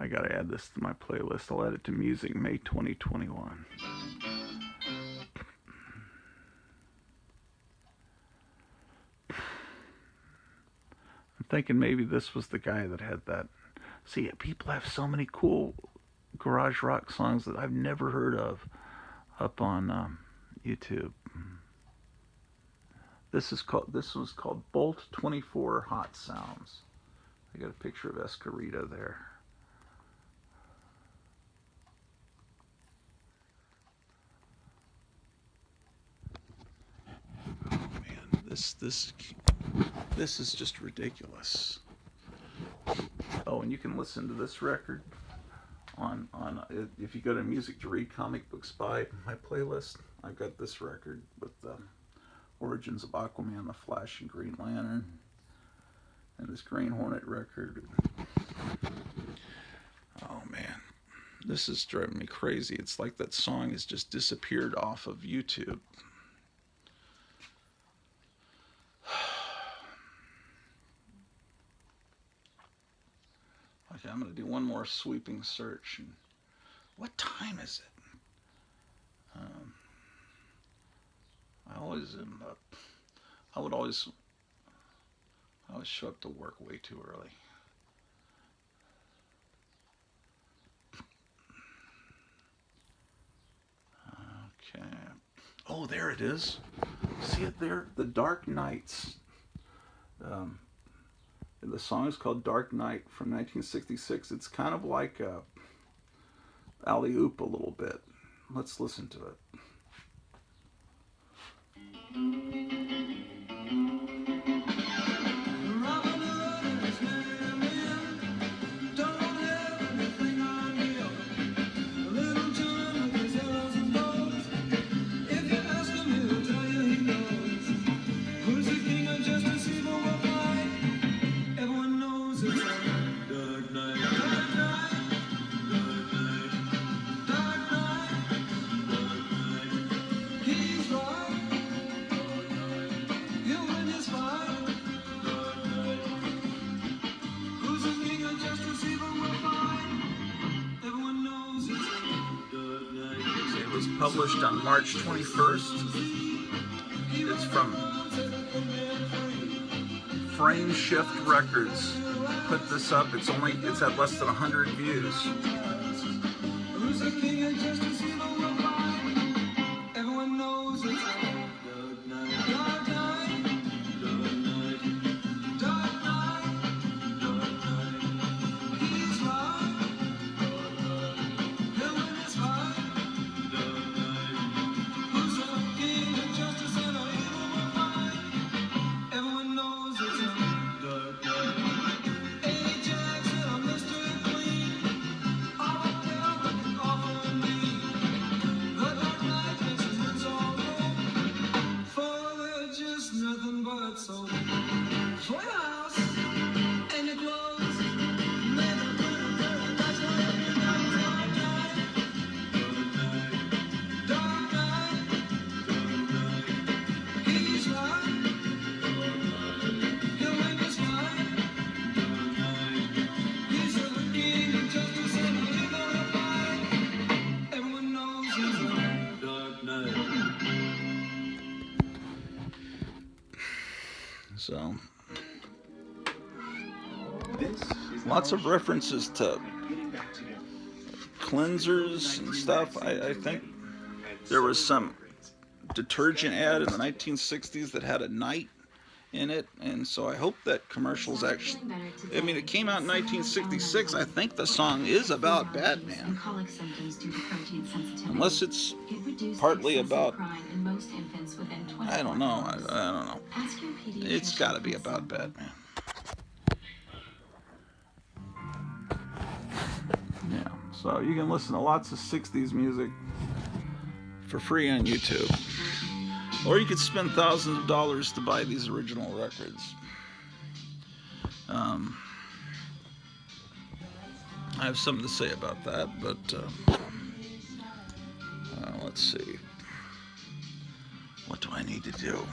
I gotta add this to my playlist. I'll add it to music May 2021. I'm thinking maybe this was the guy that had that. See, people have so many cool garage rock songs that I've never heard of up on YouTube. This was called Bolt 24 Hot Sounds. I got a picture of Escarita there. Oh man, this is just ridiculous. Oh, and you can listen to this record on if you go to Music to Read Comic Books by my playlist. I've got this record with Origins of Aquaman, The Flash, and Green Lantern, and this Green Hornet record. Oh man, this is driving me crazy. It's like that song has just disappeared off of YouTube. Okay, I'm going to do one more sweeping search. And what time is it? I always am up. I always show up to work way too early. Okay. Oh, there it is. See it there? The Dark Knights. The song is called Dark Knight from 1966. It's kind of like Alley-Oop a little bit. Let's listen to it. Published on March 21st. It's from Frame Shift Records. Put this up. It's at less than 100 views. So, lots of references to cleansers and stuff. I think there was some detergent ad in the 1960s that had a knight in it, and so I hope that commercial's actually, I mean, it came out in 1966. I think the song is about Batman, unless it's partly about, I don't know, I don't know. It's got to be about Batman. Yeah, so you can listen to lots of 60s music for free on YouTube. Or you could spend thousands of dollars to buy these original records. I have something to say about that, but let's see. What do I need to do?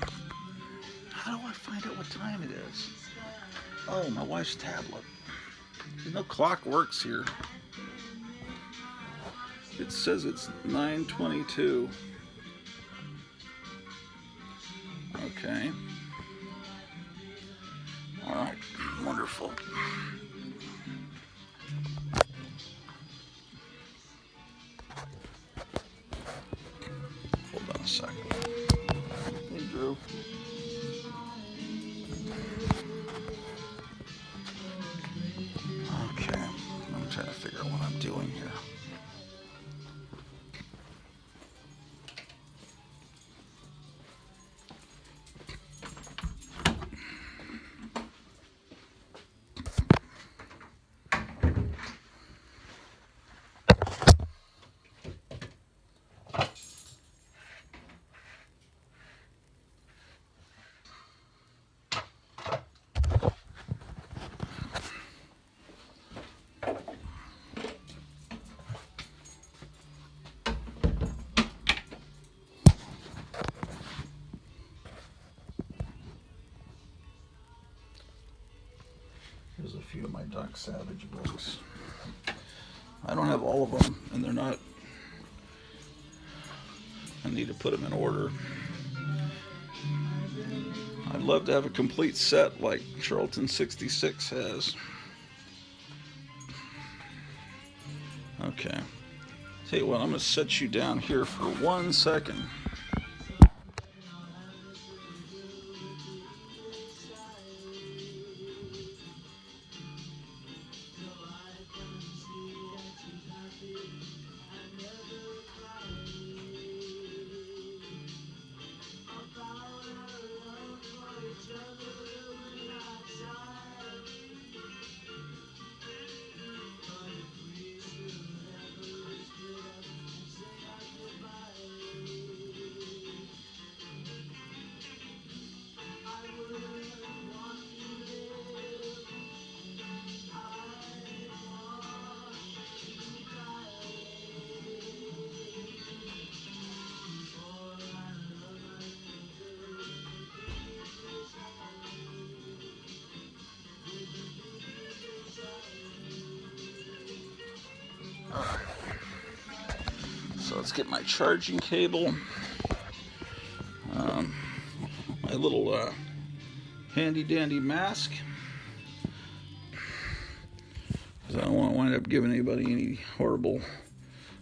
How do I find out what time it is? Oh, my wife's tablet. There's no clock works here. It says it's 9:22. Okay. All right. Wonderful. Hold on a second. Hey, Drew. Okay. I'm trying to figure out what I'm doing here. Here's a few of my Doc Savage books. I don't have all of them, and they're not. I need to put them in order. I'd love to have a complete set like Charlton 66 has. Okay. Tell you what, I'm going to set you down here for 1 second. So let's get my charging cable, my little handy dandy mask, because I don't want to wind up giving anybody any horrible,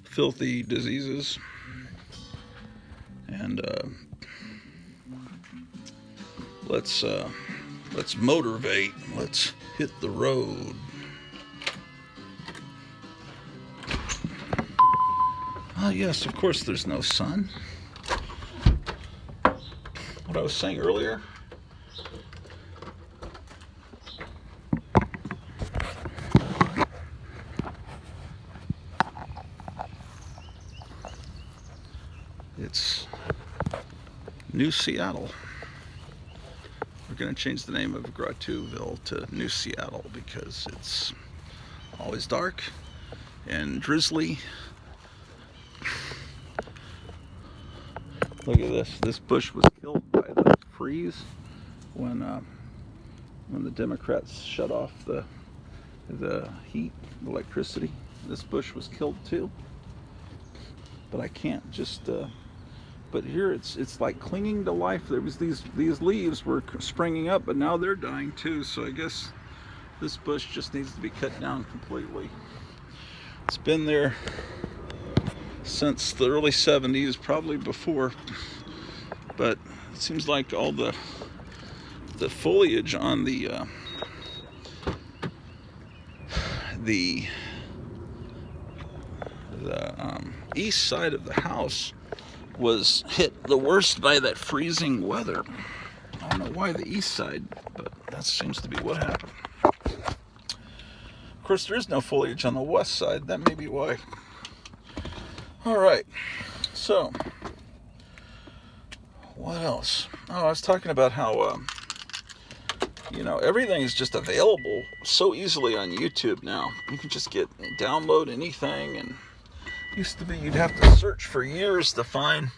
filthy diseases. And let's motivate. Let's hit the road. Ah, yes, of course there's no sun. What I was saying earlier. It's New Seattle. We're going to change the name of Grotuville to New Seattle because it's always dark and drizzly. Look at this. This bush was killed by the freeze when the Democrats shut off the heat, the electricity. This bush was killed too. But I can't just But here it's like clinging to life. There was these leaves were springing up, but now they're dying too. So I guess this bush just needs to be cut down completely. It's been there since the early 70s, probably before, but it seems like all the foliage on the east side of the house was hit the worst by that freezing weather. I don't know why the east side, but that seems to be what happened. Of course, there is no foliage on the west side. That may be why. All right, so what else? Oh, I was talking about how everything is just available so easily on YouTube now. You can just download anything, and used to be you'd have to search for years to find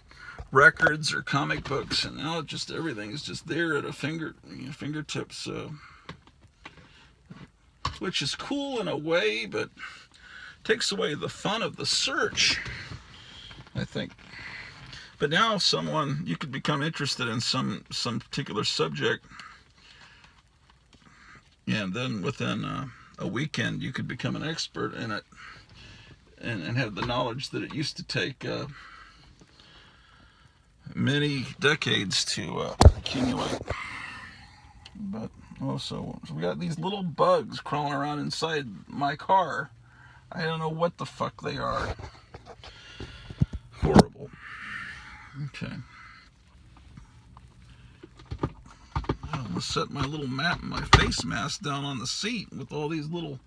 records or comic books, and now just everything is just there at a fingertips, which is cool in a way, but takes away the fun of the search, I think. But now you could become interested in some particular subject, and then within a weekend you could become an expert in it, and have the knowledge that it used to take many decades to accumulate. But also, we got these little bugs crawling around inside my car. I don't know what the fuck they are. Horrible. Okay. I'm gonna set my little my face mask down on the seat with all these little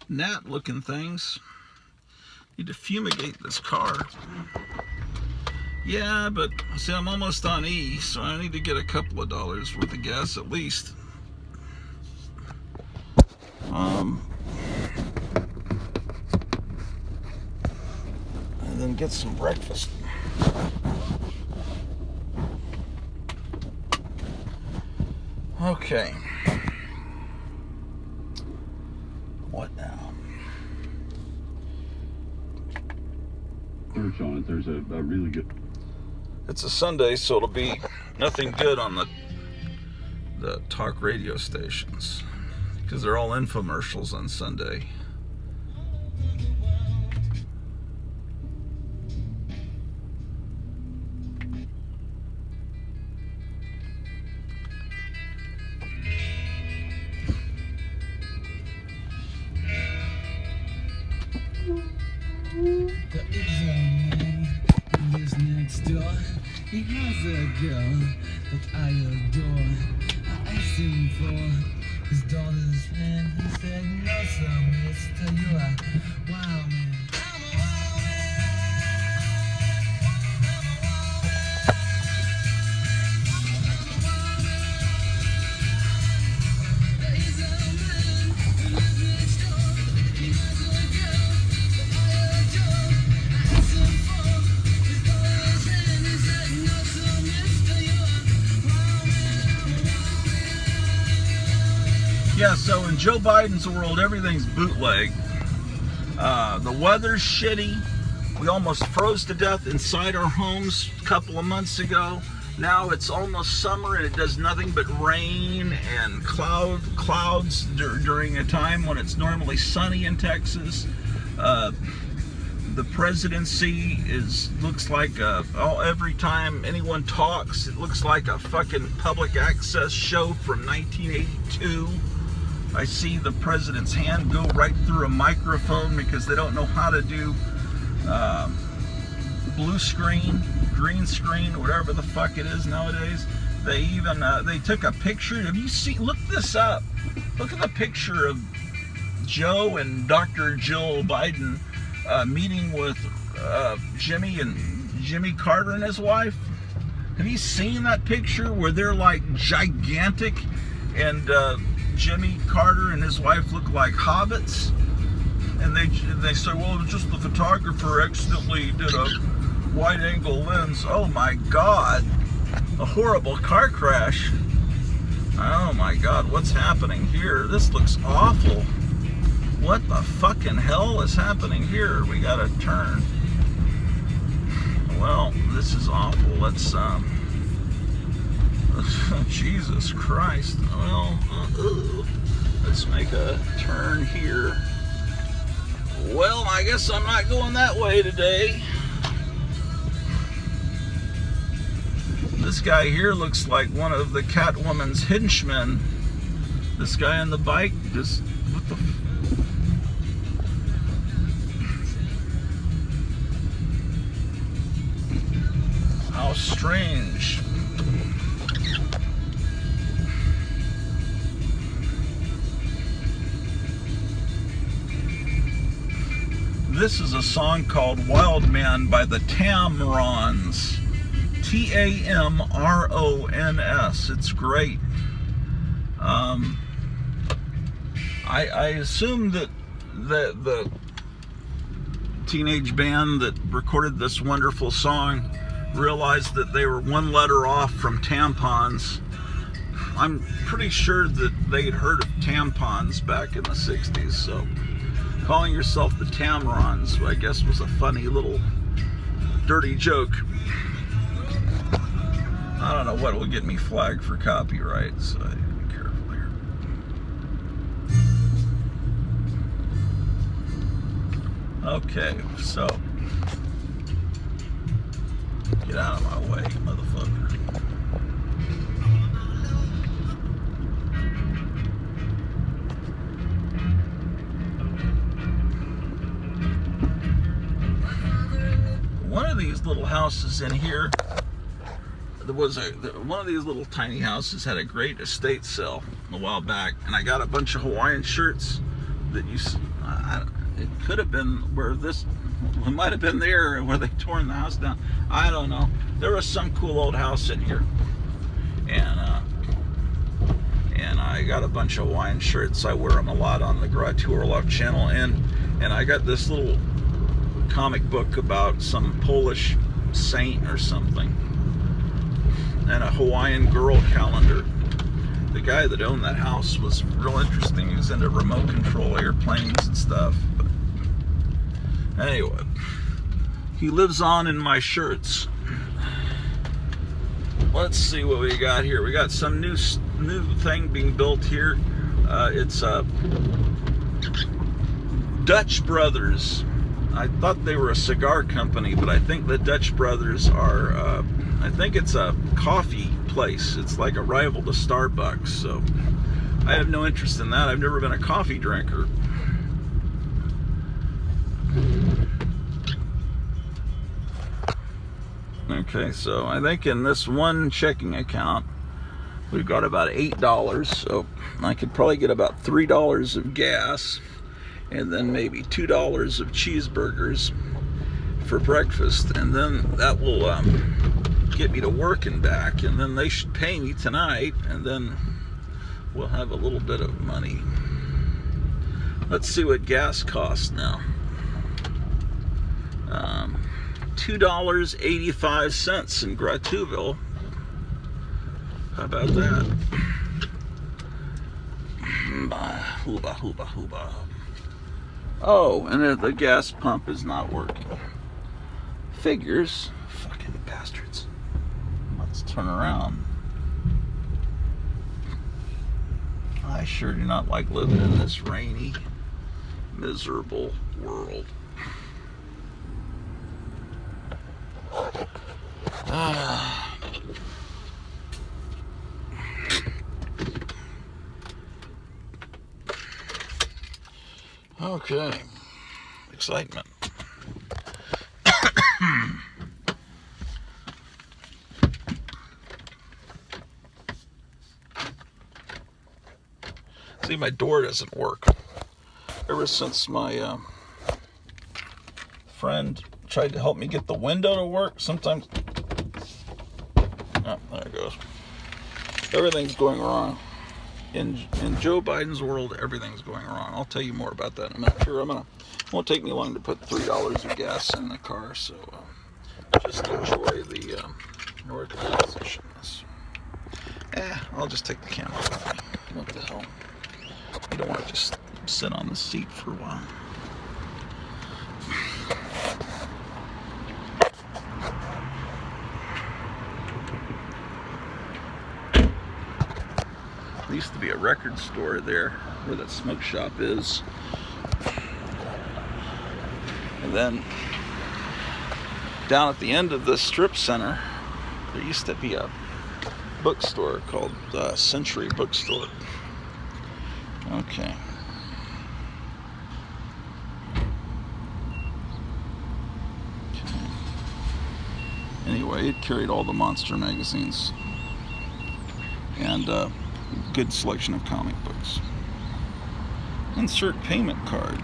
gnat-looking things. Need to fumigate this car. Yeah, but see, I'm almost on E, so I need to get a couple of dollars worth of gas at least. And then get some breakfast. Okay. What now? Search on it. There's a really good. It's a Sunday, so it'll be nothing good on the talk radio stations, because they're all infomercials on Sunday. There is a man who lives next door. He has a girl that I adore. I asked him for his daughter's hand. He said, no, sir, mister, you are a wild man. I'm a wild man. There is a man who lives next door. He has a girl that I adore. I asked him for his daughter's hand. He said, no, sir, mister, you are a wild man. Yeah, so in Joe Biden's world, everything's bootleg. The weather's shitty. We almost froze to death inside our homes a couple of months ago. Now it's almost summer and it does nothing but rain and clouds during a time when it's normally sunny in Texas. The presidency looks like every time anyone talks, it looks like a fucking public access show from 1982. I see the president's hand go right through a microphone because they don't know how to do blue screen, green screen, whatever the fuck it is nowadays. They even they took a picture. Have you seen? Look this up. Look at the picture of Joe and Dr. Jill Biden meeting with Jimmy Carter and his wife. Have you seen that picture where they're like gigantic and Jimmy Carter and his wife look like hobbits? And they say, well, it was just the photographer accidentally did a wide-angle lens. Oh my God, a horrible car crash. Oh my God, what's happening here? This looks awful. What the fucking hell is happening here? We gotta turn. Well, this is awful. Let's, Jesus Christ. Well, let's make a turn here. Well, I guess I'm not going that way today. This guy here looks like one of the Catwoman's henchmen. This guy on the bike, just, what the how strange. This is a song called Wild Man by the Tamrons. Tamrons. It's great. I assume that the teenage band that recorded this wonderful song realized that they were one letter off from tampons. I'm pretty sure that they'd heard of tampons back in the 60s, so calling yourself the Tamrons, I guess, was a funny little dirty joke. I don't know what will get me flagged for copyright, so I need to be careful here. Okay, so get out of my way, motherfucker. One of these little houses in here, one of these little tiny houses had a great estate sale a while back, and I got a bunch of Hawaiian shirts that it could have been where this, it might have been there where they torn the house down. I don't know. There was some cool old house in here, and I got a bunch of Hawaiian shirts. I wear them a lot on the Garage Orlov channel, and I got this little comic book about some Polish saint or something, and a Hawaiian girl calendar. The guy that owned that house was real interesting. He was into remote control airplanes and stuff. But anyway, he lives on in my shirts. Let's see what we got here. We got some new thing being built here. It's Dutch Brothers. I thought they were a cigar company, but I think the Dutch Brothers are, I think it's a coffee place. It's like a rival to Starbucks, so I have no interest in that. I've never been a coffee drinker. Okay, so I think in this one checking account, we've got about $8, so I could probably get about $3 of gas, and then maybe $2 of cheeseburgers for breakfast, and then that will get me to work and back, and then they should pay me tonight, and then we'll have a little bit of money. Let's see what gas costs now. $2.85 in Gratuville. How about that? Hooba, hooba, hooba. Oh, and the gas pump is not working. Figures. Fucking bastards. Let's turn around. I sure do not like living in this rainy, miserable world. Okay. Excitement. See, my door doesn't work. Ever since my friend tried to help me get the window to work, sometimes... Oh, there it goes. Everything's going wrong. In Joe Biden's world, everything's going wrong. I'll tell you more about that in a minute. Here, it won't take me long to put $3 of gas in the car, so just enjoy the organization. I'll just take the camera with me. What the hell? You don't want to just sit on the seat for a while. to be a record store there where that smoke shop is. And then down at the end of the strip center, there used to be a bookstore called Century Bookstore. Okay. Anyway, it carried all the monster magazines and a good selection of comic books. Insert payment card.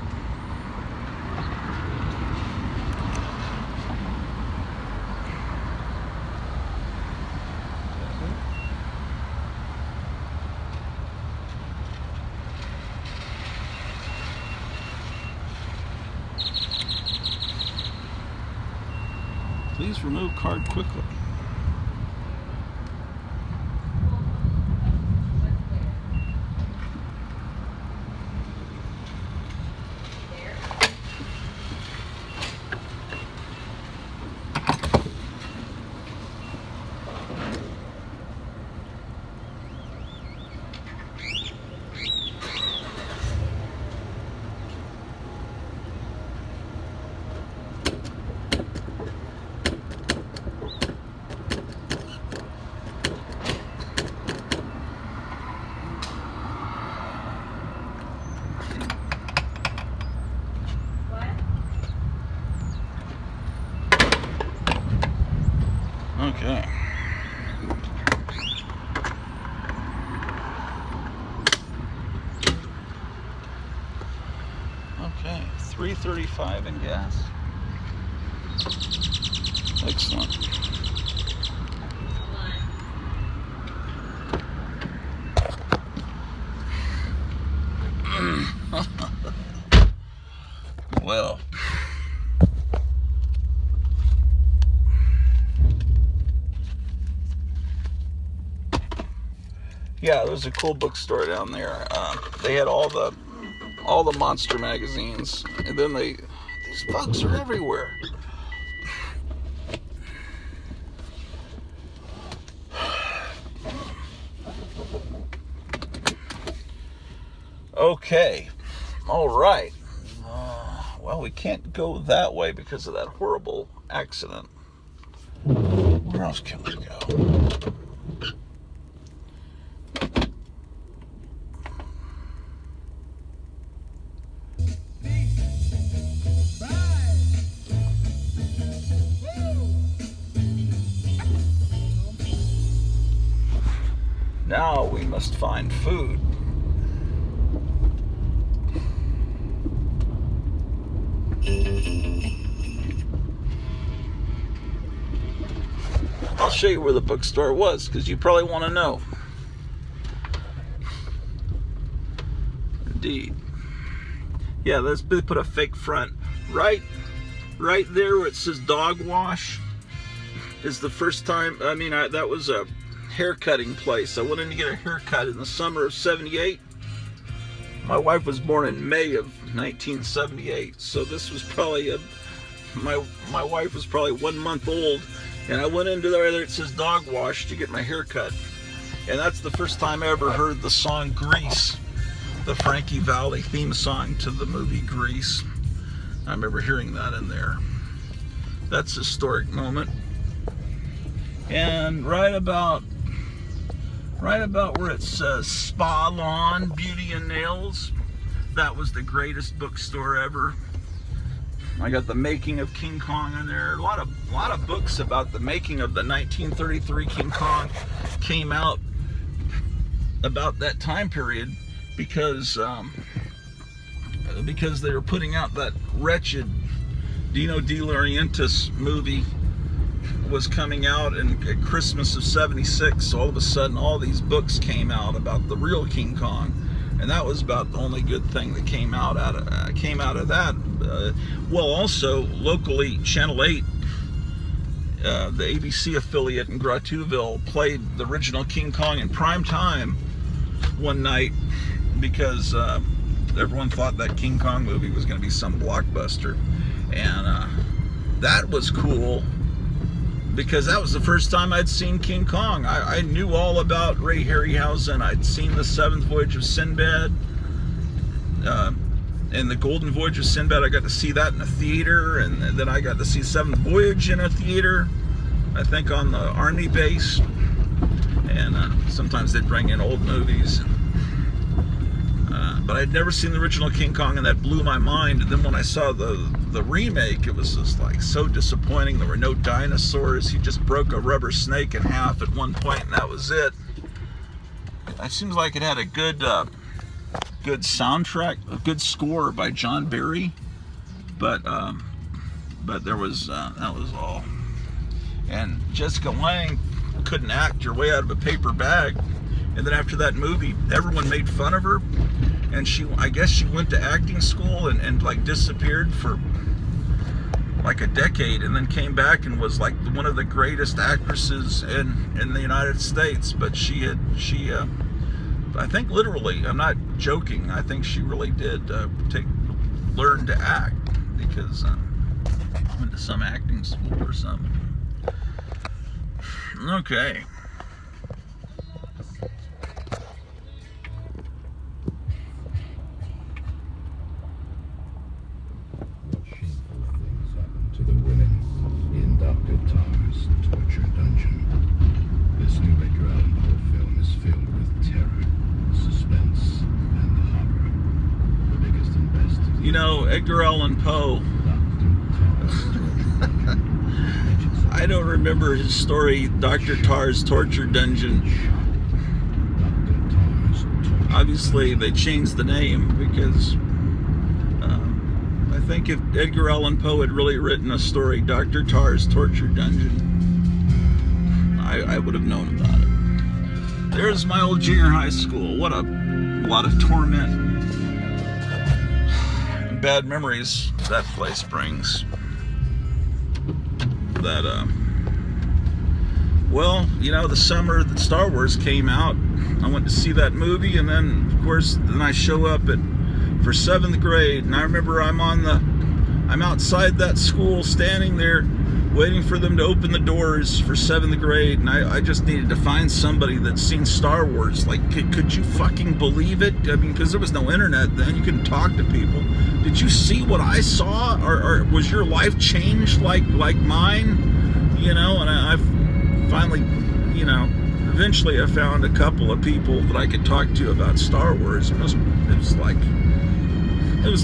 Please remove card quickly. Okay. Okay, $3.35 in gas. Excellent. Well, yeah, there's a cool bookstore down there. They had all the monster magazines, and then these bugs are everywhere. Okay, all right. Well, we can't go that way because of that horrible accident. Where else can we go? Now we must find food. I'll show you where the bookstore was, because you probably want to know. Indeed. Yeah, they put a fake front. Right there where it says dog wash is the first time, that was a haircutting place. I went in to get a haircut in the summer of '78. My wife was born in May of 1978, so this was probably my wife was probably 1 month old, and I went into there it says dog wash to get my haircut, and that's the first time I ever heard the song Grease, the Frankie Valli theme song to the movie Grease. I remember hearing that in there. That's a historic moment. And right about where it says Spa Lawn Beauty and Nails, that was the greatest bookstore ever. I got The Making of King Kong in there. A lot of books about the making of the 1933 King Kong came out about that time period because they were putting out that wretched Dino De Laurentiis movie was coming out in Christmas of '76. So all of a sudden all these books came out about the real King Kong, and that was about the only good thing that came out of that. Well, also locally, Channel 8, the ABC affiliate in Grotuville, played the original King Kong in prime time one night because everyone thought that King Kong movie was going to be some blockbuster, and that was cool. because that was the first time I'd seen King Kong. I knew all about Ray Harryhausen. I'd seen The Seventh Voyage of Sinbad. And The Golden Voyage of Sinbad, I got to see that in a theater. And then I got to see Seventh Voyage in a theater, I think on the Army base. And sometimes they'd bring in old movies. But I'd never seen the original King Kong, and that blew my mind. And then when I saw the remake, it was just like so disappointing. There were no dinosaurs. He just broke a rubber snake in half at one point, and that was it. It seems like it had a good soundtrack, a good score by John Barry, but there was that was all. And Jessica Lange couldn't act her way out of a paper bag. And then after that movie, everyone made fun of her. And I guess she went to acting school and like disappeared for like a decade, and then came back and was like one of the greatest actresses in the United States. But she I think literally, I'm not joking, I think she really did learn to act, because went to some acting school or something. Okay. To the women in Dr. Tar's torture dungeon. This new Edgar Allan Poe film is filled with terror, suspense, and horror. The biggest and best. You know, Edgar Allan Poe, I don't remember his story, Dr. Tar's Torture Dungeon. Obviously, they changed the name because I think if Edgar Allan Poe had really written a story, Dr. Tar's Torture Dungeon, I would have known about it. There's my old junior high school. What a lot of torment and bad memories that place brings. That, well, you know, the summer that Star Wars came out, I went to see that movie, and then, of course, then I show up for 7th grade, and I remember I'm outside that school standing there waiting for them to open the doors for 7th grade, and I just needed to find somebody that's seen Star Wars. Like, could you fucking believe it? I mean, because there was no internet then, you couldn't talk to people. Did you see what I saw, or was your life changed like mine? You know, and I finally, you know, eventually I found a couple of people that I could talk to about Star Wars. It was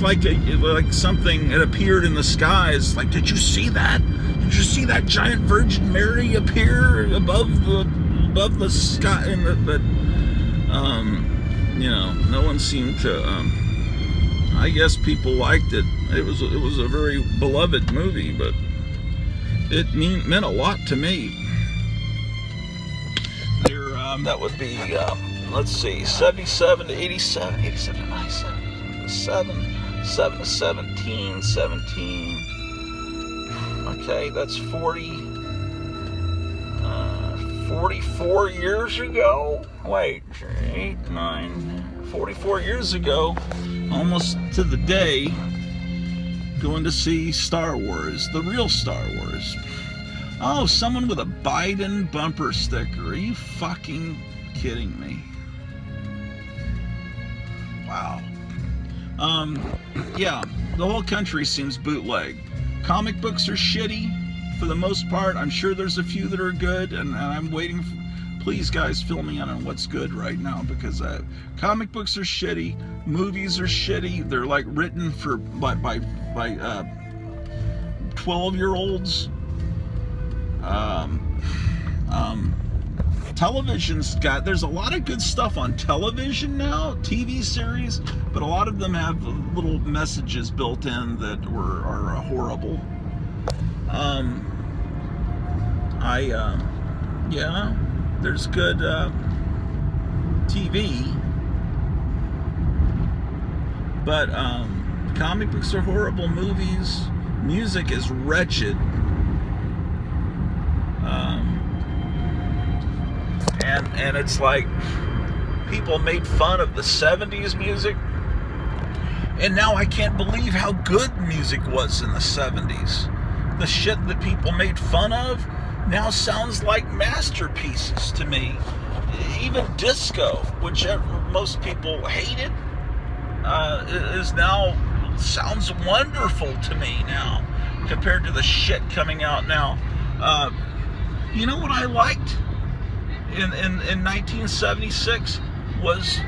like something had appeared in the skies. Like, did you see that? Did you see that giant Virgin Mary appear above the sky? But you know, no one seemed to. I guess people liked it. It was a very beloved movie, but it meant a lot to me. There, that would be let's see, 77 to 87, 87 to 97, 7 to 17, 17. Okay, that's 44 years ago. Wait, 8, 9, 44 years ago, almost to the day, going to see Star Wars, the real Star Wars. Oh, someone with a Biden bumper sticker. Are you fucking kidding me? Wow. Yeah, the whole country seems bootleg. Comic books are shitty for the most part. I'm sure there's a few that are good, and I'm waiting for, please guys, fill me in on what's good right now, because comic books are shitty, movies are shitty. They're like written for by 12-year-olds. Television's there's a lot of good stuff on television now, TV series, but a lot of them have little messages built in that are horrible. Yeah, there's good TV, but comic books are horrible, movies, music is wretched. And it's like people made fun of the 70s music, and now I can't believe how good music was in the 70s. The shit that people made fun of now sounds like masterpieces to me. Even disco, which most people hated, is now sounds wonderful to me now compared to the shit coming out now. You know what I liked in 1976 was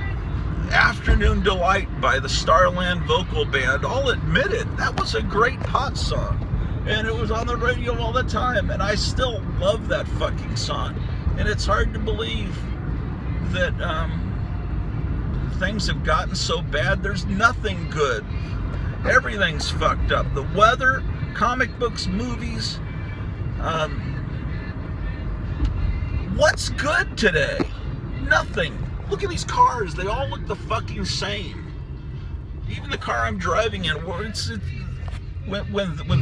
Afternoon Delight by the Starland Vocal Band. I'll admit it, that was a great pop song, and it was on the radio all the time, and I still love that fucking song. And it's hard to believe that things have gotten so bad. There's nothing good. Everything's fucked up. The weather, comic books, movies. What's good today? Nothing. Look at these cars. They all look the fucking same. Even the car I'm driving in, when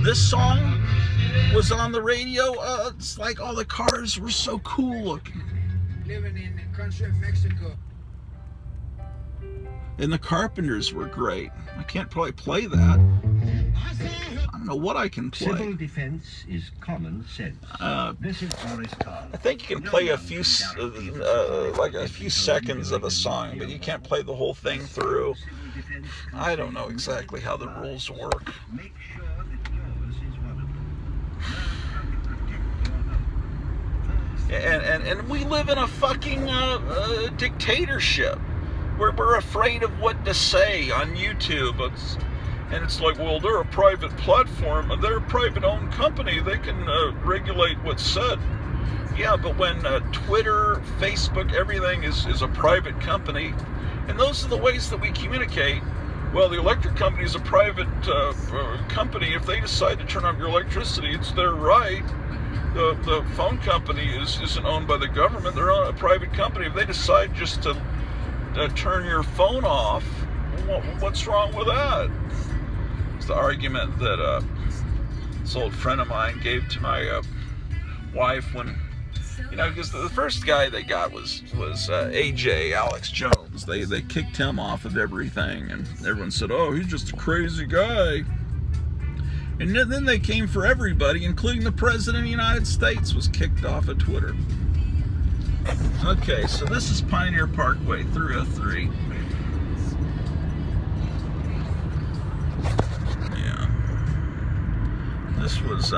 this song was on the radio, it's like all the cars were so cool looking. Living in the country of Mexico. And the Carpenters were great. I can't probably play that. I don't know what I can play. Civil defense is common sense. This is Boris Karloff. I think you can play a few, like a few seconds of a song, but you can't play the whole thing through. I don't know exactly how the rules work. Make sure that yours is one of them. And we live in a fucking dictatorship where we're afraid of what to say on YouTube. And it's like, well, they're a private platform, they're a private-owned company, they can regulate what's said. Yeah, but when Twitter, Facebook, everything is a private company, and those are the ways that we communicate. Well, the electric company is a private company. If they decide to turn off your electricity, it's their right. The phone company isn't owned by the government. They're a private company. If they decide just to turn your phone off, what's wrong with that? It's the argument that this old friend of mine gave to my wife when, you know, because the first guy they got was AJ, Alex Jones. They kicked him off of everything, and everyone said, oh, he's just a crazy guy. And then they came for everybody, including the President of the United States was kicked off of Twitter. Okay, so this is Pioneer Parkway, 303. Yeah. This was,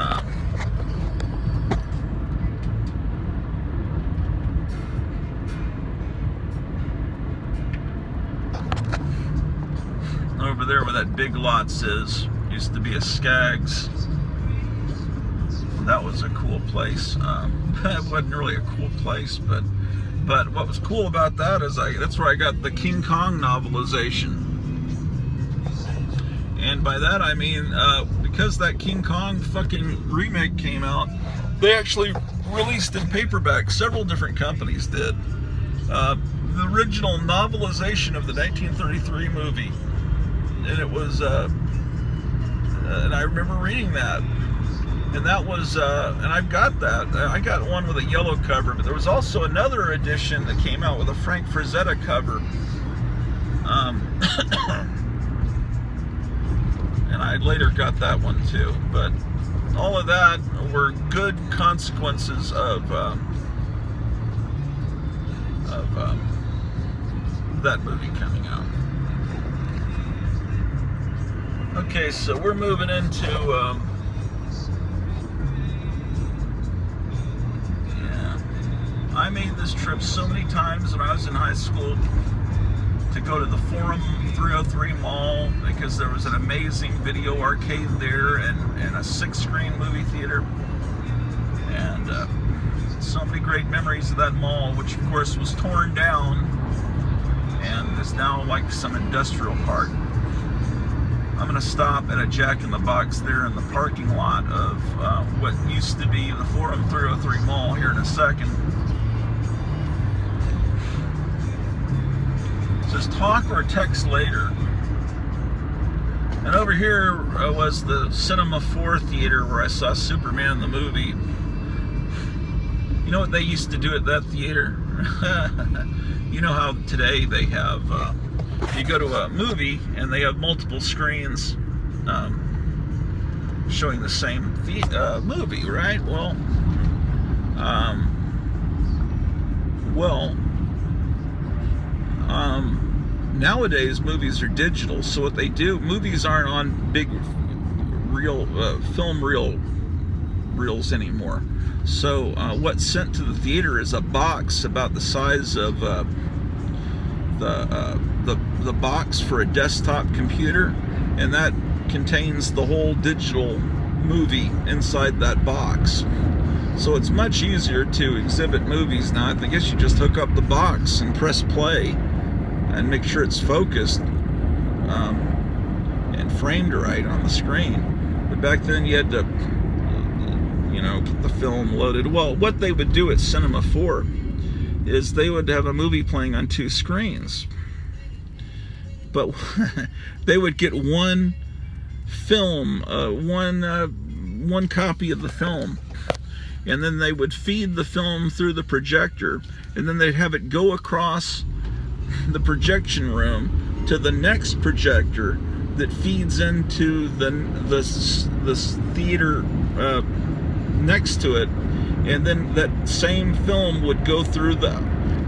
over there where that Big Lots is, used to be a Skaggs. That was a cool place. It wasn't really a cool place, but what was cool about that is that's where I got the King Kong novelization. And by that I mean, because that King Kong fucking remake came out, they actually released in paperback. Several different companies did. The original novelization of the 1933 movie. And it was, and I remember reading that. And that was, and I've got that. I got one with a yellow cover, but there was also another edition that came out with a Frank Frazetta cover. And I later got that one too. But all of that were good consequences of that movie coming out. Okay, so we're moving into, I made this trip so many times when I was in high school to go to the Forum 303 Mall because there was an amazing video arcade there and a 6-screen movie theater. And so many great memories of that mall, which of course was torn down and is now like some industrial park. I'm going to stop at a Jack in the Box there in the parking lot of what used to be the Forum 303 Mall here in a second. It says talk or text later. And over here was the Cinema 4 theater where I saw Superman the movie. You know what they used to do at that theater? You know how today they have... you go to a movie and they have multiple screens showing the same movie, right? Well, Nowadays movies are digital, so what they do, movies aren't on big reel film reels anymore. So what's sent to the theater is a box about the size of the box for a desktop computer, and that contains the whole digital movie inside that box. So it's much easier to exhibit movies now. I guess you just hook up the box and press play and make sure it's focused and framed right on the screen. But back then you had to, get the film loaded. Well, what they would do at Cinema 4 is they would have a movie playing on 2 screens. But they would get one film, one copy of the film, and then they would feed the film through the projector, and then they'd have it go across the projection room to the next projector that feeds into the theater next to it, and then that same film would go through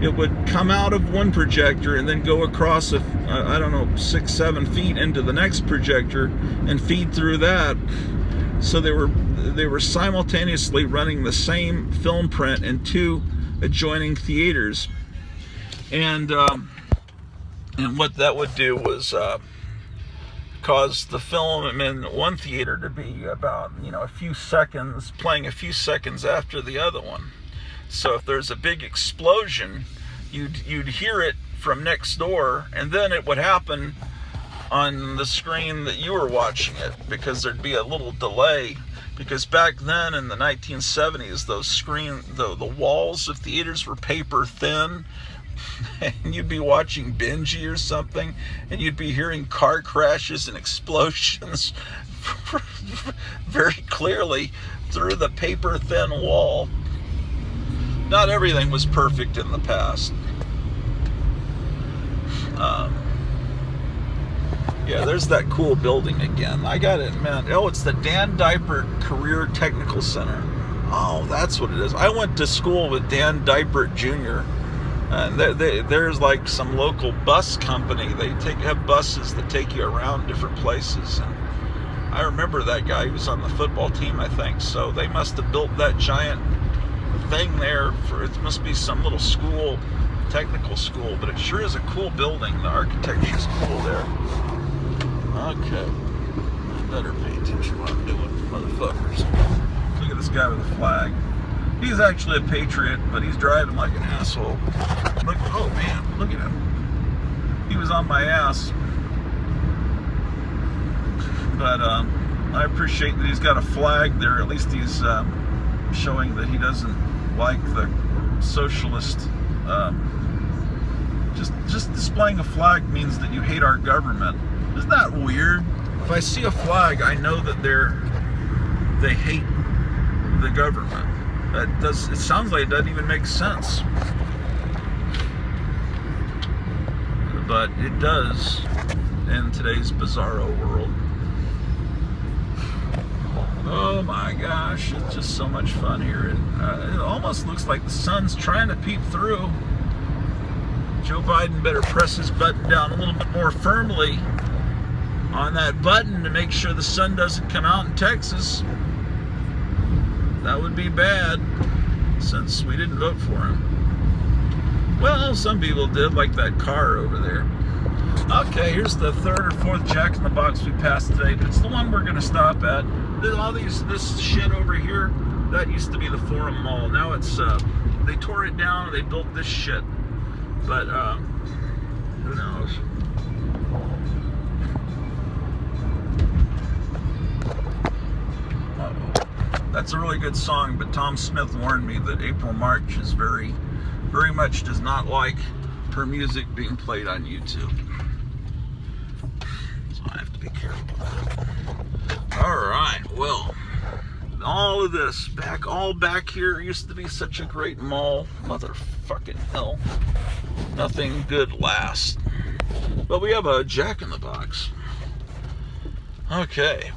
it would come out of one projector and then go across 6-7 feet into the next projector and feed through that. So they were simultaneously running the same film print in 2 adjoining theaters, and what that would do was cause the film in one theater to be about a few seconds, playing a few seconds after the other one. So if there's a big explosion, you'd hear it from next door, and then it would happen on the screen that you were watching it, because there'd be a little delay. Because back then in the 1970s, the walls of theaters were paper thin, and you'd be watching Benji or something, and you'd be hearing car crashes and explosions very clearly through the paper thin wall. Not everything was perfect in the past. Yeah, there's that cool building again. I got it, man. Oh, it's the Dan Dipert Career Technical Center. Oh, that's what it is. I went to school with Dan Dipert Jr. And there's like some local bus company. They have buses that take you around different places. And I remember that guy. He was on the football team, I think. So they must have built that giant thing there it must be some little school, technical school, but it sure is a cool building. The architecture's cool there. Okay, I better pay attention to what I'm doing, motherfuckers. Look at this guy with a flag. He's actually a patriot, but he's driving like an asshole. Oh man, look at him. He was on my ass. But I appreciate that he's got a flag there. At least he's showing that he doesn't like the socialist. Just displaying a flag means that you hate our government. Isn't that weird? If I see a flag, I know that they hate the government. It sounds like it doesn't even make sense. But it does in today's bizarro world. Oh my gosh, it's just so much fun here. It almost looks like the sun's trying to peep through. Joe Biden better press his button down a little bit more firmly on that button to make sure the sun doesn't come out in Texas. That would be bad, since we didn't vote for him. Well, some people did, like that car over there. Okay, here's the 3rd or 4th Jack in the Box we passed today, but it's the one we're going to stop at. All this shit over here, that used to be the Forum Mall. Now it's, they tore it down, they built this shit. But, who knows? That's a really good song, but Tom Smith warned me that April March is very much does not like her music being played on YouTube. So I have to be careful of that. Alright, well, all of this, all back here used to be such a great mall. Motherfucking hell. Nothing good lasts. But we have a Jack in the Box. Okay.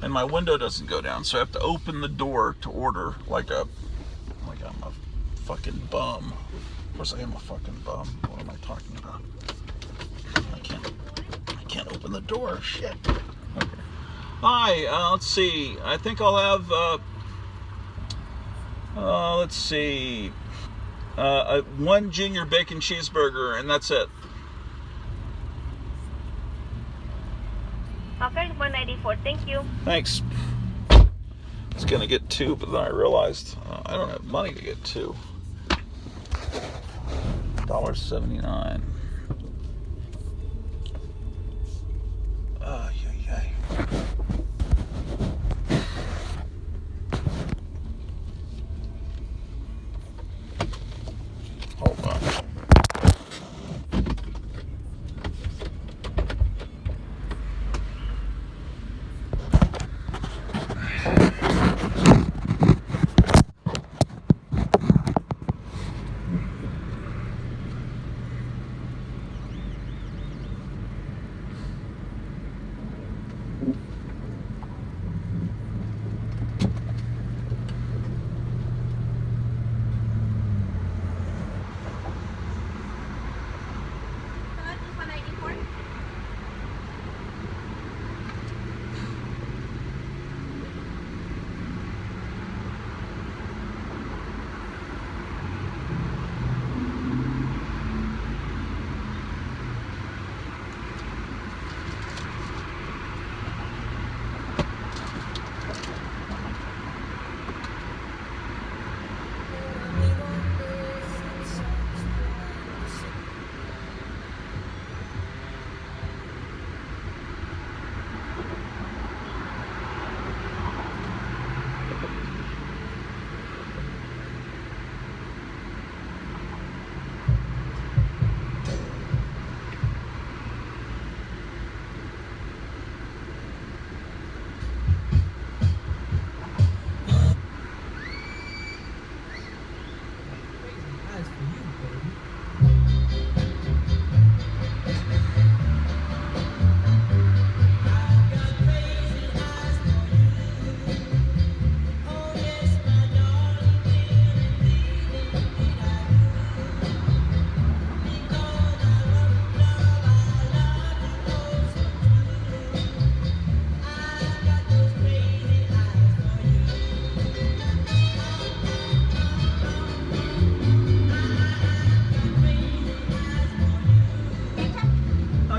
and my window doesn't go down, so I have to open the door to order like I'm a fucking bum. Of course I am a fucking bum. What am I talking about? I can't open the door. Shit. Okay. Hi, let's see. I think I'll have let's see. One junior bacon cheeseburger, and that's it. Okay, 194. Thank you. Thanks. I was gonna get 2, but then I realized I don't have money to get 2. $1.79. Hold on.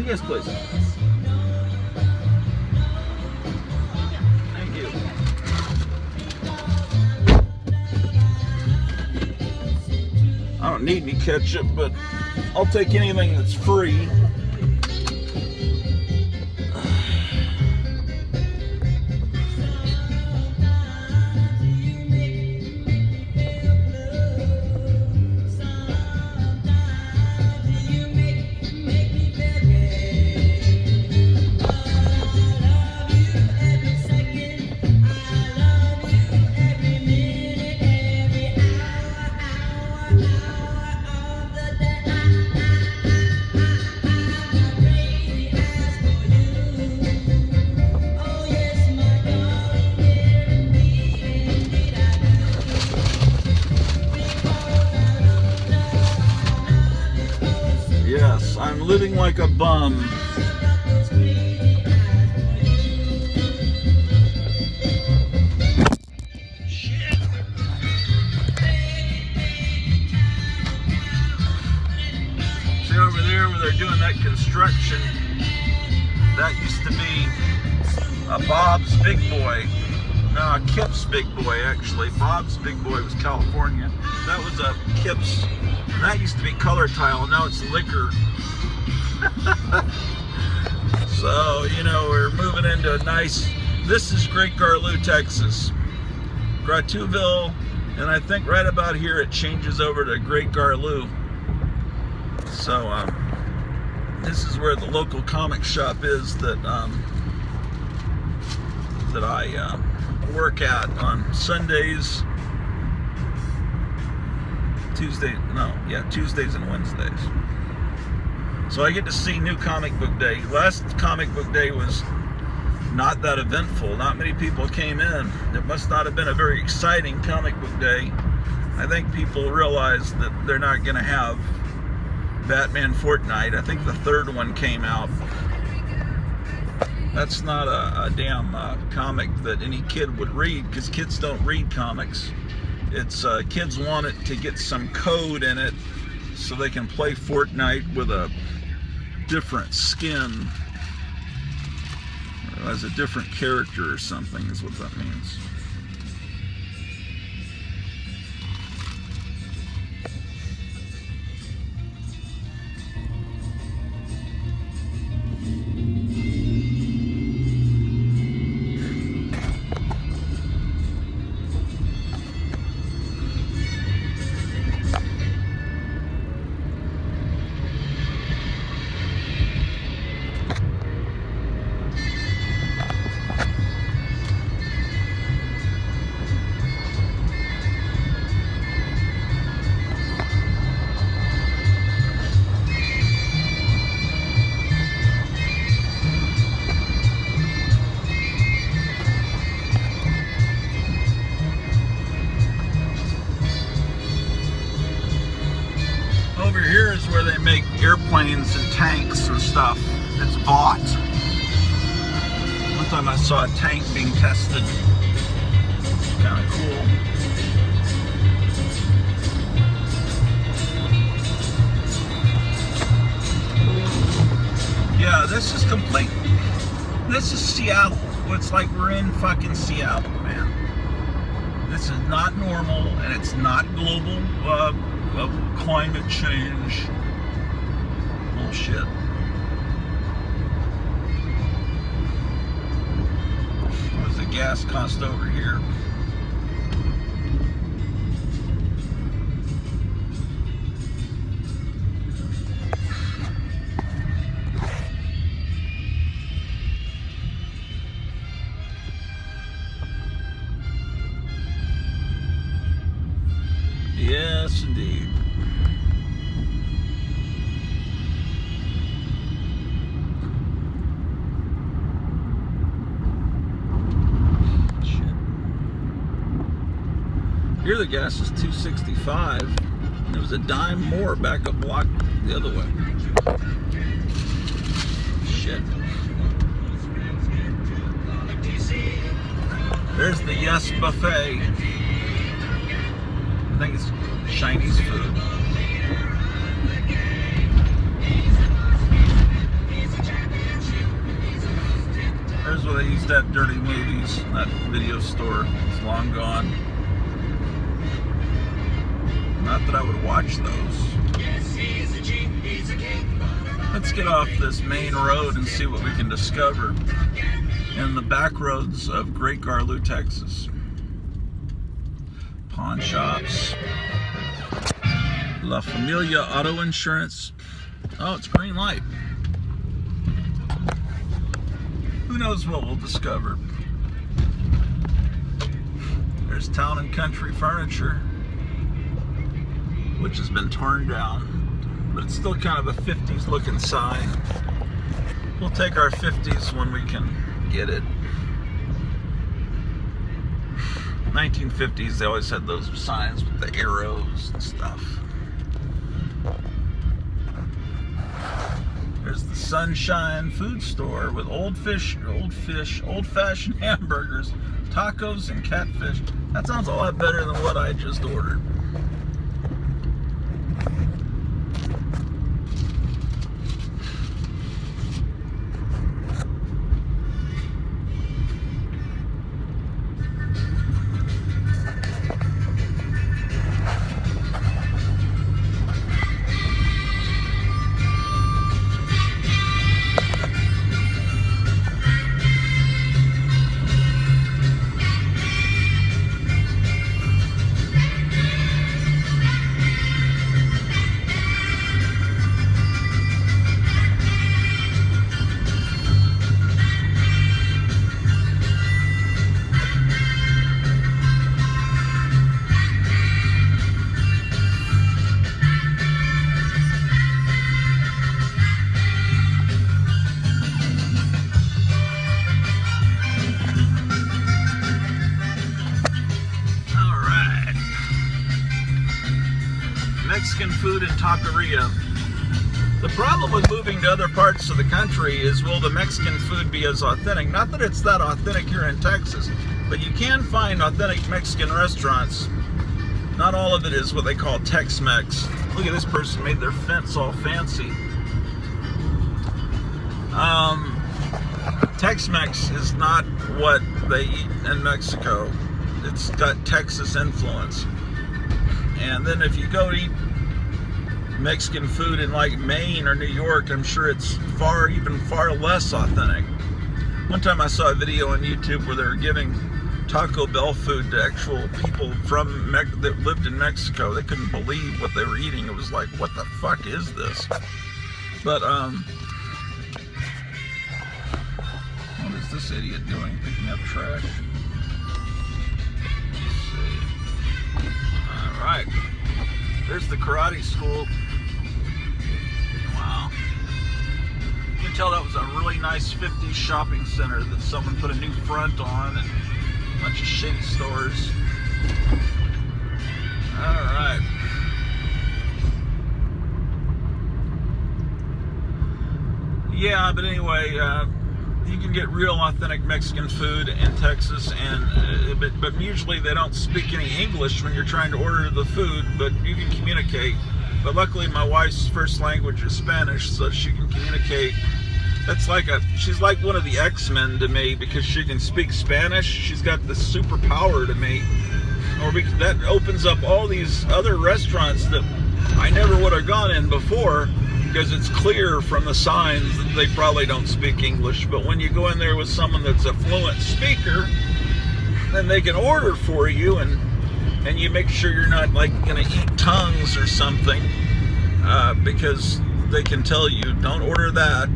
Yes, please. Thank you. I don't need any ketchup, but I'll take anything that's free. Yes, I'm living like a bum. See over there where they're doing that construction, that used to be a Bob's Big Boy. No, a Kip's Big Boy, actually. Bob's Big Boy was California. That was a Kip's. And that used to be color tile. Now it's liquor. So, you know, we're moving into a nice... This is Great Garlou, Texas. Gratouville, and I think right about here it changes over to Great Garlou. So, this is where the local comic shop is that I work at on Sundays, Tuesdays and Wednesdays. So I get to see New Comic Book Day. Last Comic Book Day was not that eventful. Not many people came in. It must not have been a very exciting comic book day. I think people realized that they're not going to have Batman Fortnite. I think the third one came out. That's not a damn comic that any kid would read, because kids don't read comics. It's kids want it to get some code in it so they can play Fortnite with a different skin, or as a different character or something, is what that means. Over here is where they make airplanes and tanks and stuff. It's Vought. One time I saw a tank being tested. Kind of cool. Yeah, this is complete. This is Seattle. It's like we're in fucking Seattle, man. This is not normal, and it's not global climate change bullshit. What's the gas cost over here? Yes, indeed. Shit. Here the gas is $2.65. There was a dime more back a block the other way. Shit. There's the Yes Buffet. I think it's Chinese food. There's where they used to have dirty movies, that video store. It's long gone. Not that I would watch those. Let's get off this main road and see what we can discover in the back roads of Great Garlow, Texas. Pawn shops. La Familia Auto Insurance. Oh, it's green light. Who knows what we'll discover? There's Town and Country Furniture, which has been torn down, but it's still kind of a 50s looking sign. We'll take our 50s when we can get it. 1950s, they always had those signs with the arrows and stuff. There's the Sunshine Food Store with old-fashioned hamburgers, tacos, and catfish. That sounds a lot better than what I just ordered. Mexican food in Taqueria. The problem with moving to other parts of the country is, will the Mexican food be as authentic? Not that it's that authentic here in Texas, but you can find authentic Mexican restaurants. Not all of it is what they call Tex-Mex. Look at this person made their fence all fancy. Tex-Mex is not what they eat in Mexico. It's got Texas influence. And then if you go to eat Mexican food in like Maine or New York, I'm sure it's even far less authentic. One time I saw a video on YouTube where they were giving Taco Bell food to actual people from that lived in Mexico. They couldn't believe what they were eating. It was like, what the fuck is this? But what is this idiot doing, picking up trash? Let's see. All right, there's the karate school. Wow. You can tell that was a really nice 50s shopping center that someone put a new front on and a bunch of shitty stores. All right. Yeah, but anyway, you can get real authentic Mexican food in Texas, and but usually they don't speak any English when you're trying to order the food, but you can communicate. But luckily my wife's first language is Spanish, so she can communicate. That's like she's like one of the X-Men to me, because she can speak Spanish. She's got the superpower to me. That opens up all these other restaurants that I never would have gone in before, because it's clear from the signs that they probably don't speak English. But when you go in there with someone that's a fluent speaker, then they can order for you, and you make sure you're not like gonna eat tongues or something, because they can tell you don't order that.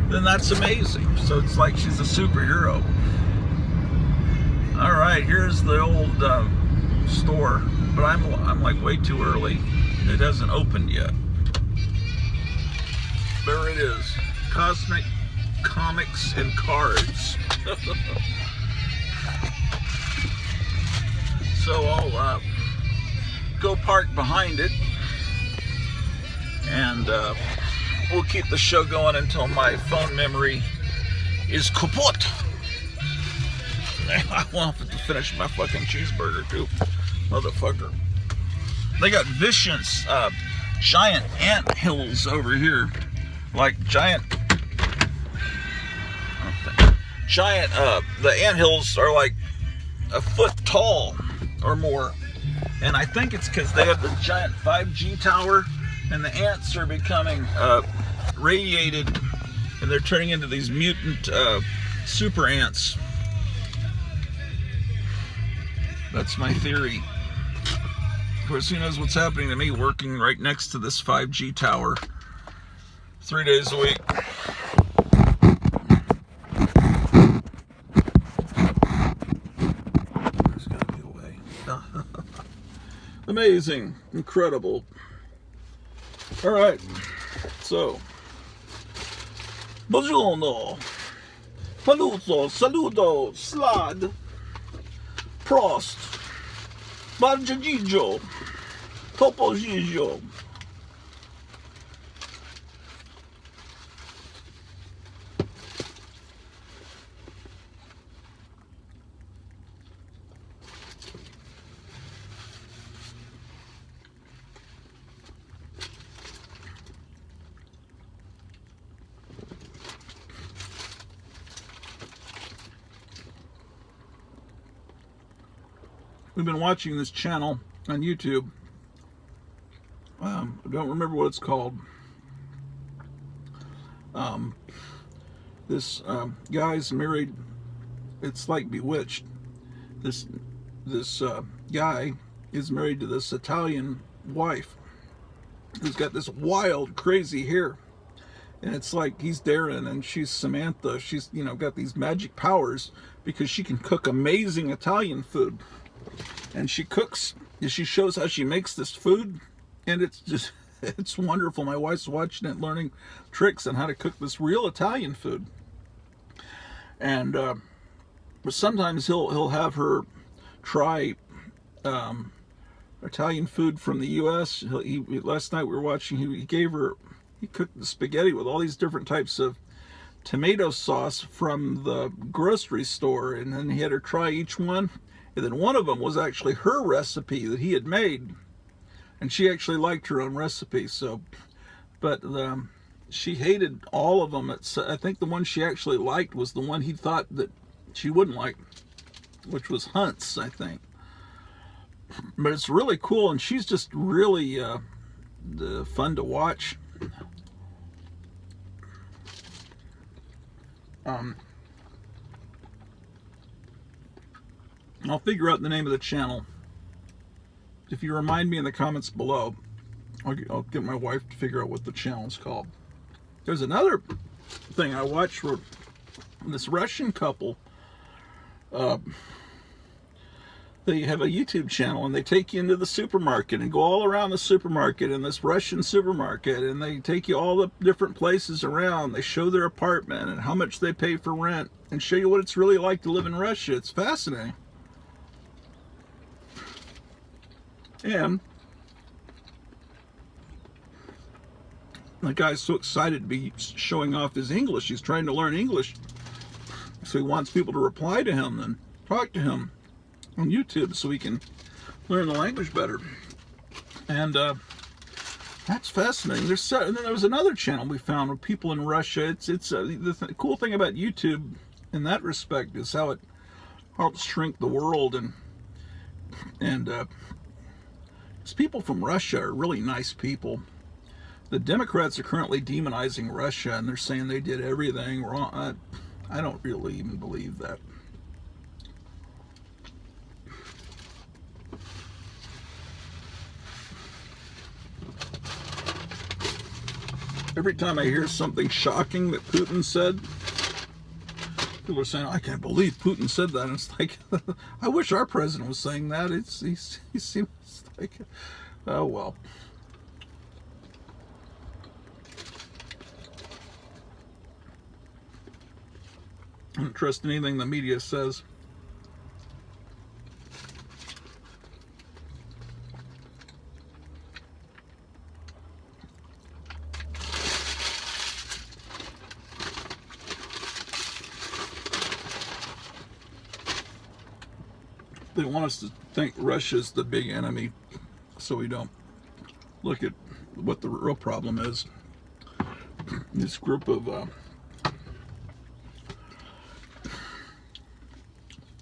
Then that's amazing. So it's like she's a superhero. All right, here's the old store, but I'm like way too early. It hasn't opened yet. There it is, Cosmic Comics and Cards. So I'll go park behind it, and we'll keep the show going until my phone memory is kaput. I want to finish my fucking cheeseburger too, motherfucker. They got vicious giant ant hills over here. Like giant, the anthills are like a foot tall or more, and I think it's because they have the giant 5G tower, and the ants are becoming radiated, and they're turning into these mutant super ants. That's my theory. Of course, who knows what's happening to me working right next to this 5G tower 3 days a week. There's gotta be a way. Amazing, incredible. All right, so buongiorno, paluzzo, saludo, slad, prost, bargigijo, topogijo. We've been watching this channel on YouTube. I don't remember what it's called. This guy's married. It's like Bewitched. This guy is married to this Italian wife who's got this wild, crazy hair. And it's like he's Darren and she's Samantha. She's, got these magic powers because she can cook amazing Italian food. And she shows how she makes this food, and it's wonderful. My wife's watching it, learning tricks on how to cook this real Italian food. And but sometimes he'll have her try Italian food from the U.S. Last night we were watching. He cooked the spaghetti with all these different types of tomato sauce from the grocery store, and then he had her try each one. And then one of them was actually her recipe that he had made, and she actually liked her own recipe. So, but she hated all of them. I think the one she actually liked was the one he thought that she wouldn't like, which was Hunt's, I think. But it's really cool, and she's just really fun to watch. I'll figure out the name of the channel. If you remind me in the comments below, I'll get my wife to figure out what the channel is called. There's another thing I watched where this Russian couple, they have a YouTube channel, and they take you into the supermarket and go all around the supermarket in this Russian supermarket, and they take you all the different places around. They show their apartment and how much they pay for rent and show you what it's really like to live in Russia. It's fascinating. And the guy's so excited to be showing off his English. He's trying to learn English. So he wants people to reply to him and talk to him on YouTube so he can learn the language better. And that's fascinating. And then there was another channel we found with people in Russia. The cool thing about YouTube in that respect is how it helps shrink the world, and these people from Russia are really nice people. The Democrats are currently demonizing Russia, and they're saying they did everything wrong. I don't really even believe that. Every time I hear something shocking that Putin said, people are saying, I can't believe Putin said that. And it's like, I wish our president was saying that. He seems like, oh well. I don't trust anything the media says. They want us to think Russia's the big enemy, so we don't look at what the real problem is. This group of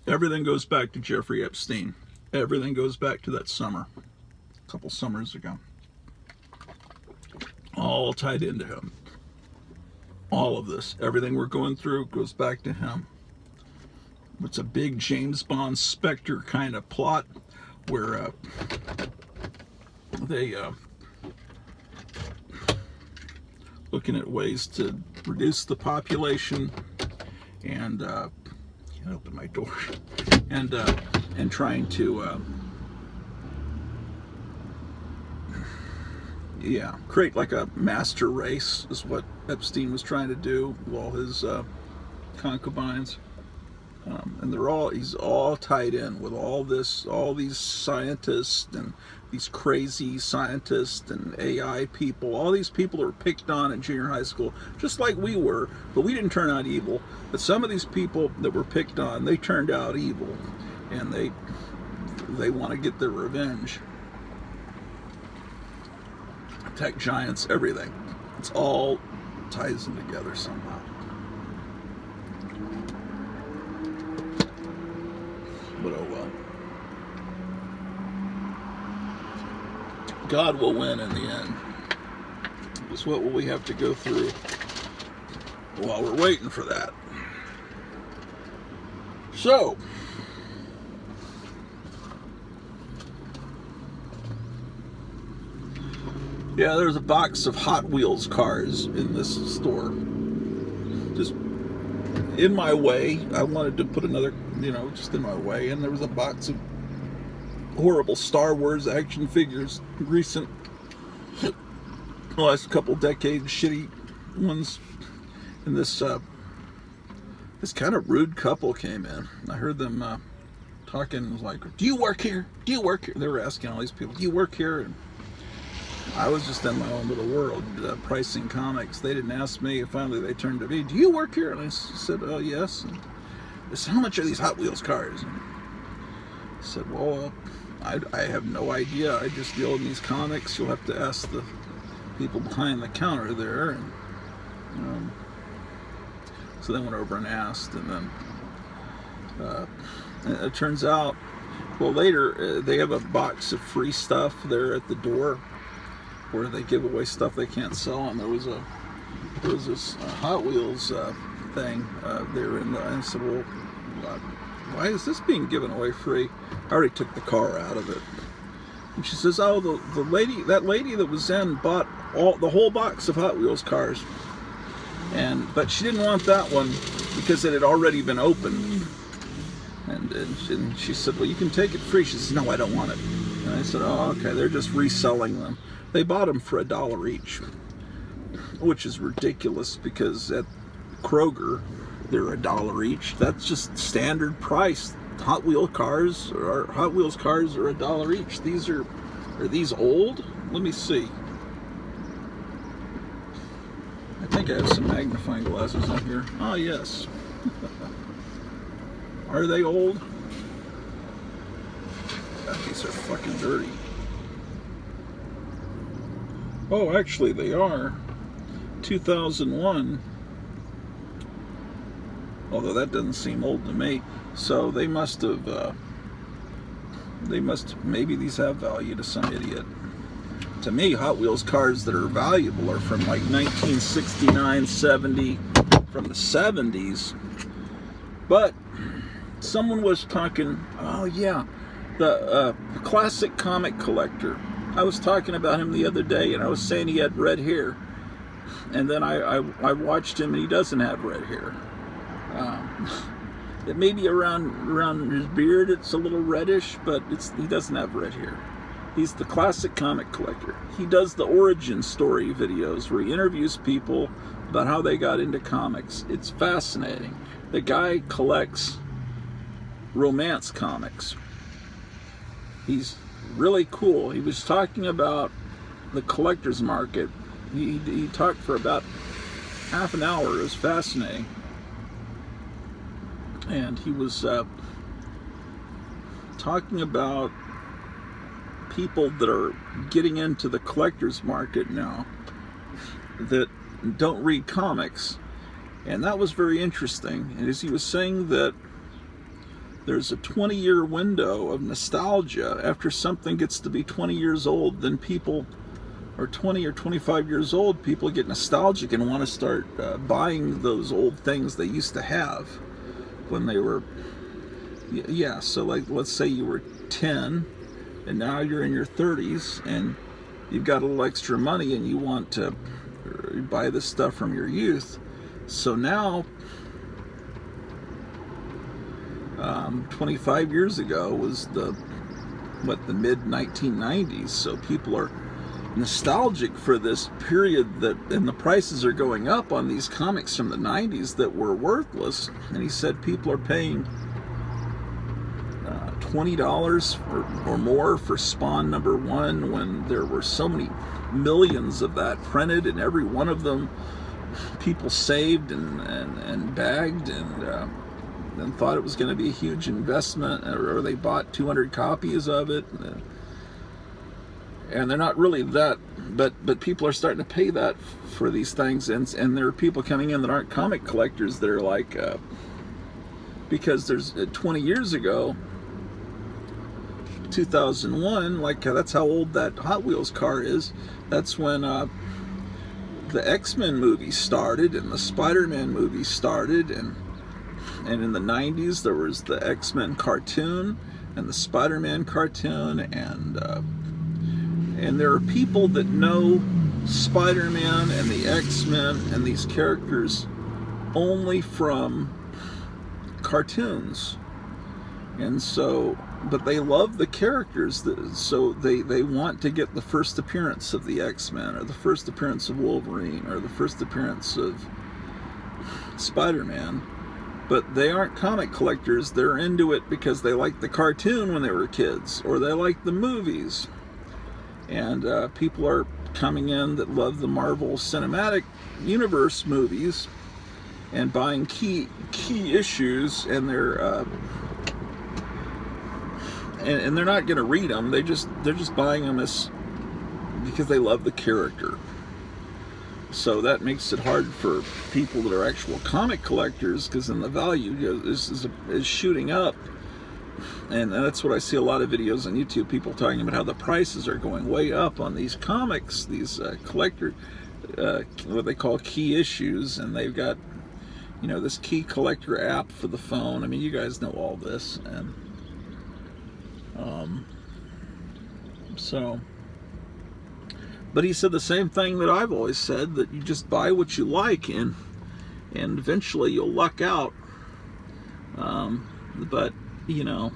everything goes back to Jeffrey Epstein. Everything goes back to that summer, a couple summers ago. All tied into him. All of this, everything we're going through goes back to him. It's a big James Bond Spectre kind of plot where they looking at ways to reduce the population and can't open my door, and trying to create like a master race is what Epstein was trying to do with all his concubines. And he's all tied in with all these scientists and these crazy scientists and AI people. All these people are picked on in junior high school, just like we were, but we didn't turn out evil. But some of these people that were picked on, they turned out evil, and they want to get their revenge. Tech giants, everything. It's all ties them together somehow. But oh well. God will win in the end. Just what will we have to go through while we're waiting for that? So, yeah, there's a box of Hot Wheels cars in this store. Just in my way. I wanted to put another, just in my way, and there was a box of horrible Star Wars action figures, recent, the last couple decades, shitty ones, and this kind of rude couple came in. I heard them talking, was like, do you work here? Do you work here? They were asking all these people, do you work here? And I was just in my own little world, pricing comics. They didn't ask me. Finally, they turned to me, do you work here? And I said, oh, yes. And they said, how much are these Hot Wheels cars? And I said, well, I have no idea. I just deal in these comics. You'll have to ask the people behind the counter there. And so they went over and asked, and then it turns out, well, later they have a box of free stuff there at the door where they give away stuff they can't sell. And there was this Hot Wheels thing there in the, and I said, well, why is this being given away free? I already took the car out of it. And she says, oh, that lady that was in bought the whole box of Hot Wheels cars. But she didn't want that one because it had already been opened. And she said, well, you can take it free. She says, no, I don't want it. And I said, oh, okay, they're just reselling them. They bought them for $1 each, which is ridiculous because at Kroger, they're $1 each. That's just standard price. Hot Wheels cars are $1 each. Are these old? Let me see. I think I have some magnifying glasses in here. Oh, yes. Are they old? God, these are fucking dirty. Oh, actually they are. 2001. Although that doesn't seem old to me. So they must have, maybe these have value to some idiot. To me, Hot Wheels cars that are valuable are from like 1969, 70, from the 70s. But someone was talking, oh yeah, the classic comic collector. I was talking about him the other day, and I was saying he had red hair. And then I watched him, and he doesn't have red hair. It may be around his beard, it's a little reddish, but he doesn't have red hair. He's the classic comic collector. He does the origin story videos where he interviews people about how they got into comics. It's fascinating. The guy collects romance comics. He's really cool. He was talking about the collector's market. He talked for about half an hour. It was fascinating. And he was talking about people that are getting into the collector's market now that don't read comics. And that was very interesting. And as he was saying that there's a 20-year window of nostalgia. After something gets to be 20 years old, then people, or 20 or 25 years old, people get nostalgic and want to start buying those old things they used to have when they were, yeah, so like let's say you were 10 and now you're in your 30s and you've got a little extra money and you want to buy this stuff from your youth. So now 25 years ago was the mid 1990s, so people are nostalgic for this period and the prices are going up on these comics from the 90s that were worthless. And he said people are paying $20 or more for Spawn #1 when there were so many millions of that printed, and every one of them people saved and bagged and thought it was going to be a huge investment, or they bought 200 copies of it. And they're not really that, but people are starting to pay that for these things, and there are people coming in that aren't comic collectors that are like, because there's 20 years ago, 2001, like that's how old that Hot Wheels car is. That's when the X-Men movie started and the Spider-Man movie started, and in the 90s there was the X-Men cartoon and the Spider-Man cartoon, and there are people that know Spider-Man and the X-Men and these characters only from cartoons. And so, but they love the characters, so they want to get the first appearance of the X-Men, or the first appearance of Wolverine, or the first appearance of Spider-Man. but they aren't comic collectors. They're into it because they liked the cartoon when they were kids, or they liked the movies. And people are coming in that love the Marvel Cinematic Universe movies and buying key issues, and they're and they're not going to read them. They're just buying them because they love the character. So that makes it hard for people that are actual comic collectors, because then the value is shooting up. And that's what I see a lot of videos on YouTube, people talking about how the prices are going way up on these comics, these collector, what they call key issues, and they've got, you know, this key collector app for the phone. I mean, you guys know all this, and but he said the same thing that I've always said, that you just buy what you like, and eventually you'll luck out. But you know,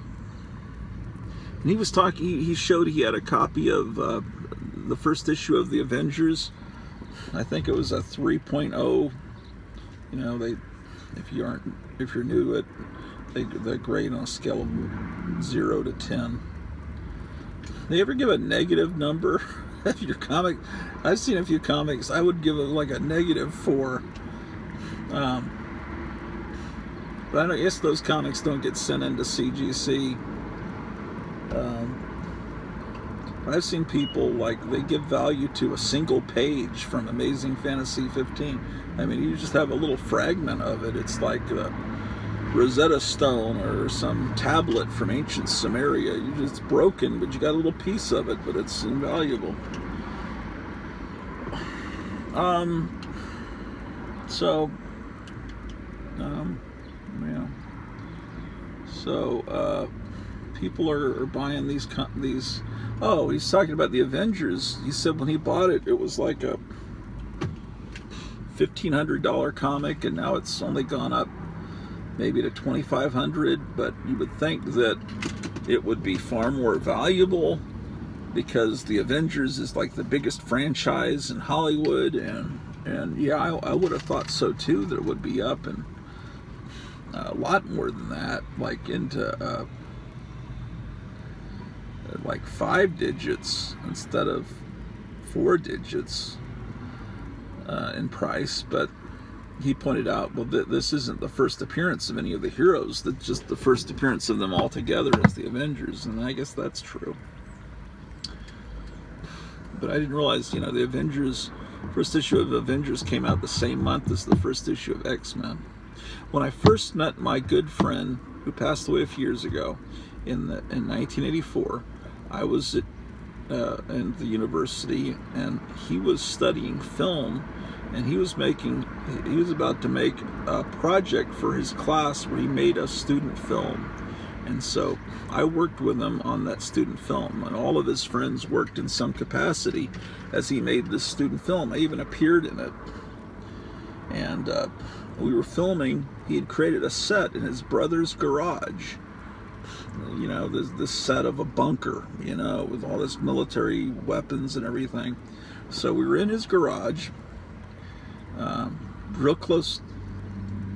and he was talking. He showed he had a copy of the first issue of the Avengers. I think it was a 3.0. You know, if you're new to it, they're grade on a scale of 0 to 10. They ever give a negative number? Your comic, I've seen a few comics, I would give it like a -4. But I guess those comics don't get sent into CGC. I've seen people, like, they give value to a single page from Amazing Fantasy 15. I mean, you just have a little fragment of it. It's like the Rosetta Stone or some tablet from ancient Sumeria. It's broken, but you got a little piece of it, but it's invaluable. Yeah. So people are buying these. Oh, he's talking about the Avengers. He said when he bought it, it was like a $1,500 comic, and now it's only gone up maybe to $2,500. But you would think that it would be far more valuable, because the Avengers is like the biggest franchise in Hollywood, and yeah, I would have thought so too, that it would be up and a lot more than that, like into like 5 digits instead of 4 digits in price. But he pointed out, well, this isn't the first appearance of any of the heroes. That's just the first appearance of them all together as the Avengers, and I guess that's true. But I didn't realize, you know, the Avengers, first issue of Avengers came out the same month as the first issue of X-Men. When I first met my good friend, who passed away a few years ago, in 1984, I was at in the university, and he was studying film, and he was about to make a project for his class where he made a student film. And so I worked with him on that student film, and all of his friends worked in some capacity as he made this student film. I even appeared in it. And we were filming. He had created a set in his brother's garage. You know, this set of a bunker, you know, with all this military weapons and everything. So we were in his garage, real close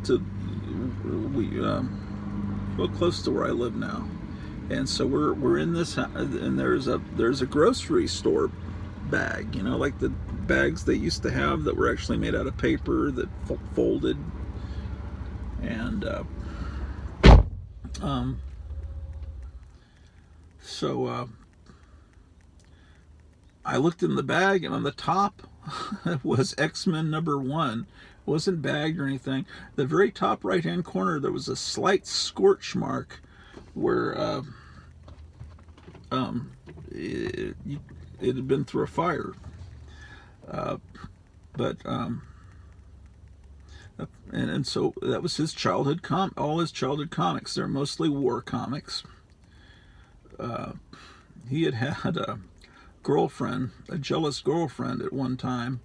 to real close to where I live now. And so we're in this, and there's a grocery store bag, you know, like the bags they used to have that were actually made out of paper that folded. And so I looked in the bag, and on the top was X-Men #1. It wasn't bagged or anything. The very top right-hand corner, there was a slight scorch mark where it had been through a fire. And so that was his childhood all his childhood comics. They're mostly war comics. He had a girlfriend, a jealous girlfriend at one time,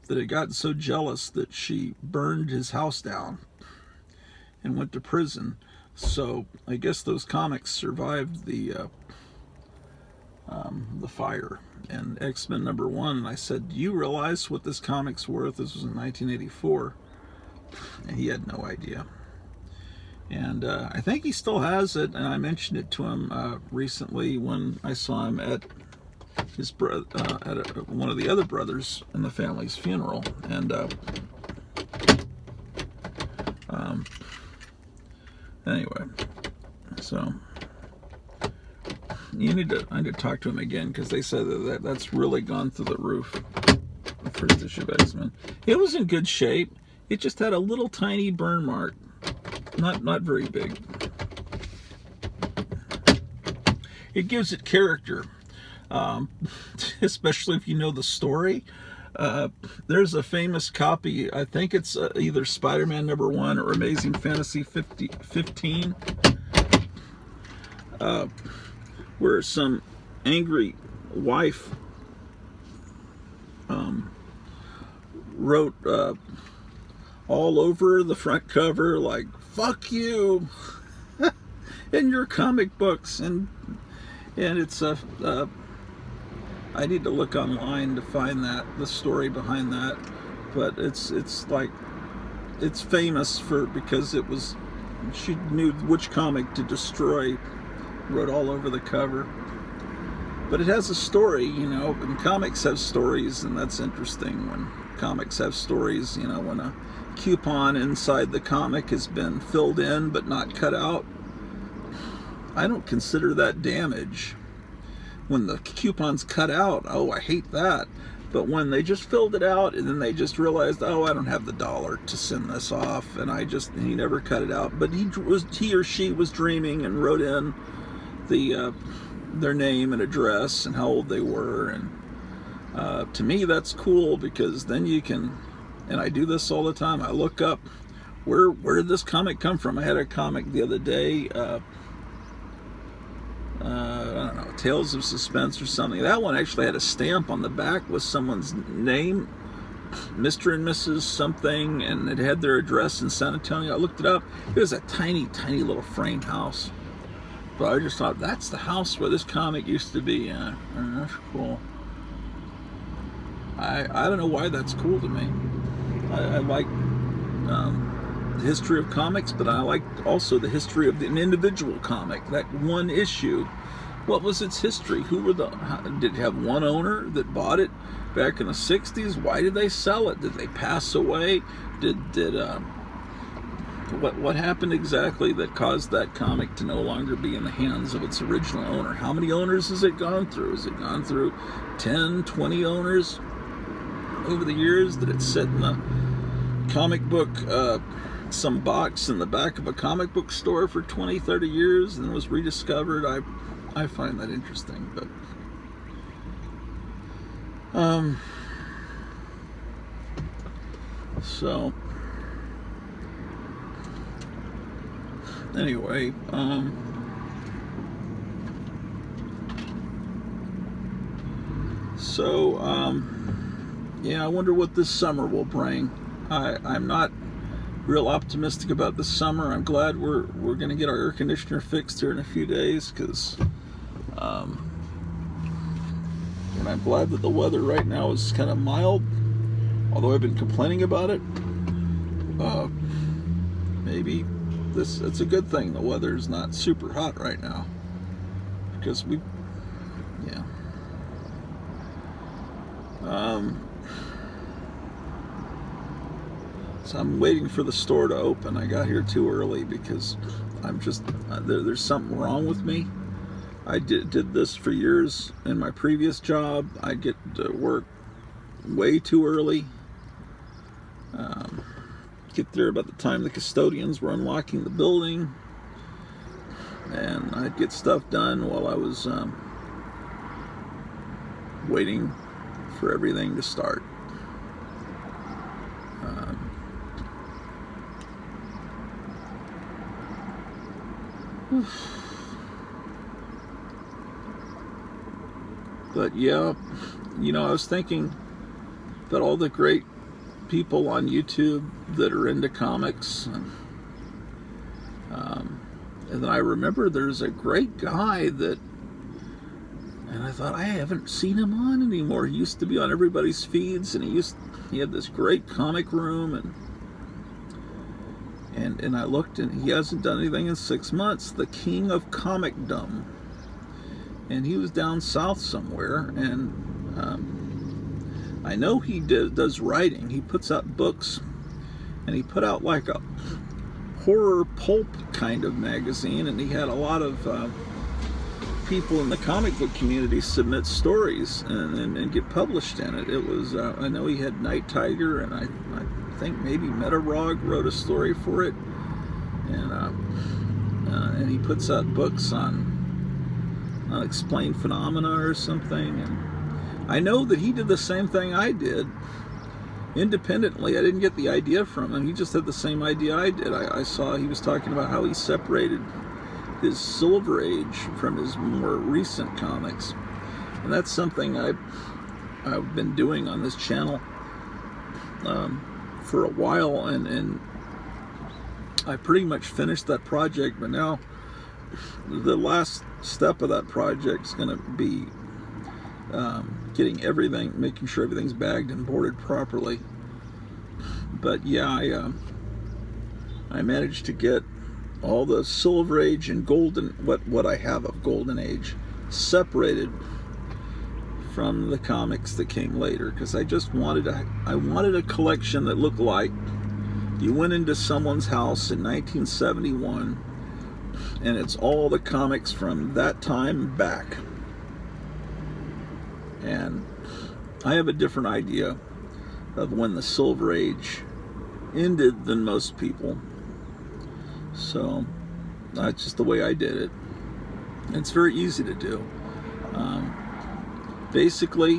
that had gotten so jealous that she burned his house down and went to prison. So I guess those comics survived the fire. And X-Men #1, I said, do you realize what this comic's worth? This was in 1984. And he had no idea. And I think he still has it, and I mentioned it to him recently when I saw him at his one of the other brothers in the family's funeral. And anyway, so I need to talk to him again, because they said that's really gone through the roof. The first issue of X-Men. It was in good shape. It just had a little tiny burn mark. Not very big. It gives it character, especially if you know the story. There's a famous copy, I think it's either Spider-Man #1 or Amazing Fantasy 15, where some angry wife wrote all over the front cover, like, "Fuck you," in your comic books, and it's I need to look online to find the story behind that, but it's like, it's famous because it was, she knew which comic to destroy, wrote all over the cover. But it has a story, and comics have stories, and that's interesting when comics have stories, when a coupon inside the comic has been filled in but not cut out. I don't consider that damage. When the coupon's cut out, oh, I hate that. But when they just filled it out and then they just realized, oh, I don't have the dollar to send this off, and he never cut it out, but he or she was dreaming and wrote in their name and address and how old they were, and to me that's cool, because then you can, and I do this all the time, I look up where did this comic come from. I had a comic the other day, I don't know, Tales of Suspense or something. That one actually had a stamp on the back with someone's name, Mr. and Mrs. something, and it had their address in San Antonio. I looked it up. It was a tiny little frame house. But I just thought, that's the house where this comic used to be. Yeah, that's cool. I don't know why that's cool to me. I like the history of comics, but I like also the history of an individual comic. That one issue, what was its history? Did it have one owner that bought it back in the 60s? Why did they sell it? Did they pass away? What happened exactly that caused that comic to no longer be in the hands of its original owner? How many owners has it gone through? Has it gone through 10, 20 owners over the years? Did it sit in the comic book, some box in the back of a comic book store for 20, 30 years and was rediscovered? I find that interesting, but so anyway, yeah, I wonder what this summer will bring. I'm not real optimistic about this summer. I'm glad we're going to get our air conditioner fixed here in a few days, because and I'm glad that the weather right now is kind of mild, although I've been complaining about it. Maybe it's a good thing the weather is not super hot right now, because so I'm waiting for the store to open. I got here too early because I'm just there's something wrong with me. I did this for years in my previous job. I get to work way too early. Get there about the time the custodians were unlocking the building, and I'd get stuff done while I was waiting for everything to start. But yeah, I was thinking that all the great people on YouTube that are into comics, and then I remember there's a great guy and I thought, I haven't seen him on anymore. He used to be on everybody's feeds, and he had this great comic room, And I looked, and he hasn't done anything in 6 months. The king of comicdom. And he was down south somewhere, and I know he does writing. He puts out books, and he put out like a horror pulp kind of magazine, and he had a lot of people in the comic book community submit stories and get published in it. It was, I know he had Night Tiger, and I think maybe Metarog wrote a story for it, and he puts out books on unexplained phenomena or something. And I know that he did the same thing I did independently. I didn't get the idea from him. He just had the same idea I did. I saw he was talking about how he separated his Silver Age from his more recent comics, and that's something I've been doing on this channel for a while, and I pretty much finished that project. But now the last step of that project is going to be getting everything, making sure everything's bagged and boarded properly. But yeah, I managed to get all the Silver Age and Golden, what I have of Golden Age, separated from the comics that came later, because I just wanted a collection that looked like you went into someone's house in 1971 and it's all the comics from that time back. And I have a different idea of when the Silver Age ended than most people. So that's just the way I did it. It's very easy to do. Basically,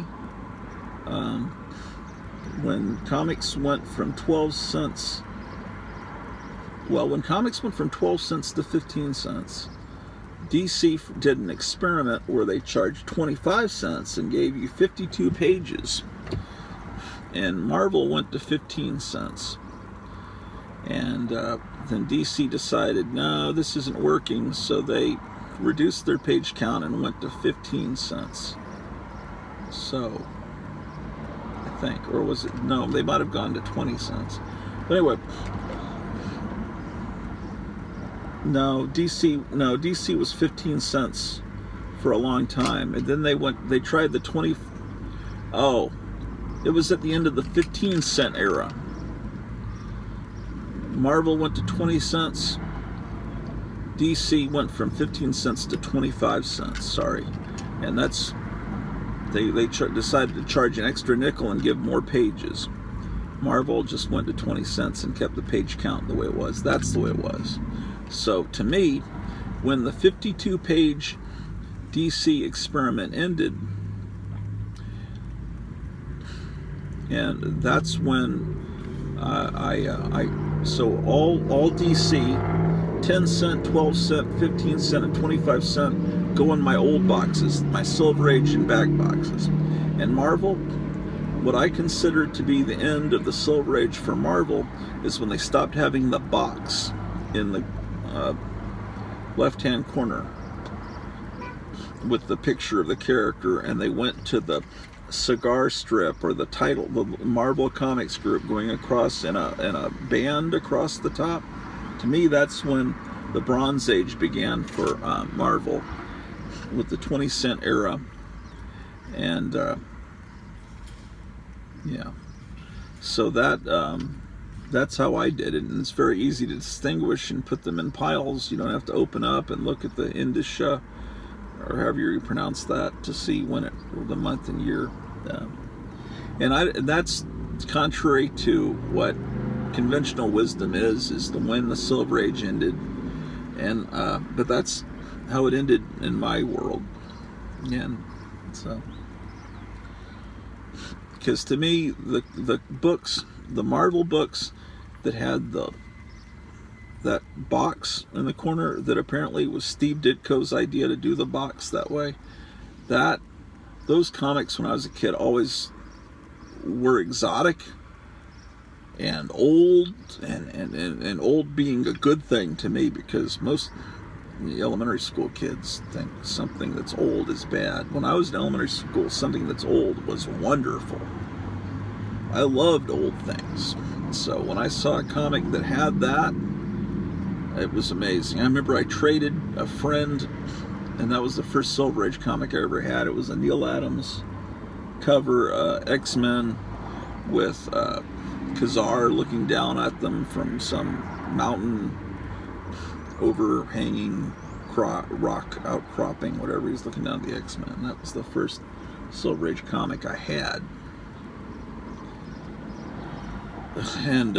when comics went from 12 cents, when comics went from 12 cents to 15 cents, DC did an experiment where they charged 25 cents and gave you 52 pages. And Marvel went to 15 cents. And then DC decided, no, this isn't working, so they reduced their page count and went to 15 cents. So, I think, or was it, no, they might have gone to 20 cents. But anyway, DC was 15 cents for a long time, and then they tried the 20, it was at the end of the 15 cent era. Marvel went to 20 cents. DC went from 15 cents to 25 cents, sorry. And that's, they decided to charge an extra nickel and give more pages. Marvel just went to 20 cents and kept the page count the way it was. That's the way it was. So to me, when the 52 page DC experiment ended, and that's when so all DC, 10 cent, 12 cent, 15 cent, and 25 cent go in my old boxes, my Silver Age and back boxes. And Marvel, what I consider to be the end of the Silver Age for Marvel is when they stopped having the box in the left-hand corner with the picture of the character, and they went to the cigar strip, or the title, the Marvel Comics group going across in a band across the top. To me, that's when the Bronze Age began for Marvel, with the 20 cent era. And yeah, so that's how I did it, and it's very easy to distinguish and put them in piles. You don't have to open up and look at the indicia, or however you pronounce that, to see when the month and year. And that's contrary to what conventional wisdom is the when the Silver Age ended. And but that's how it ended in my world. And so, because to me, the books, the Marvel books that had that box in the corner, that apparently was Steve Ditko's idea to do the box that way, those comics when I was a kid always were exotic and old, and old being a good thing to me, because most elementary school kids think something that's old is bad. When I was in elementary school, something that's old was wonderful. I loved old things. So when I saw a comic that had that, It was amazing. I remember I traded a friend, and that was the first Silver Age comic I ever had. It was a Neil Adams cover, X-Men, with Kazar looking down at them from some mountain overhanging rock outcropping, whatever. He's looking down at the X-Men. That was the first Silver Age comic I had. And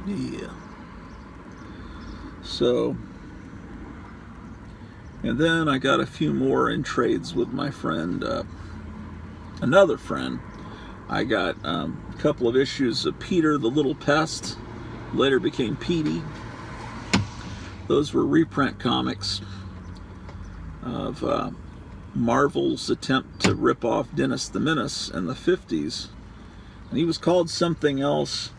yeah. So, and then I got a few more in trades with my friend, another friend. I got a couple of issues of Peter the Little Pest, later became Petey. Those were reprint comics of Marvel's attempt to rip off Dennis the Menace in the 50s. And he was called something else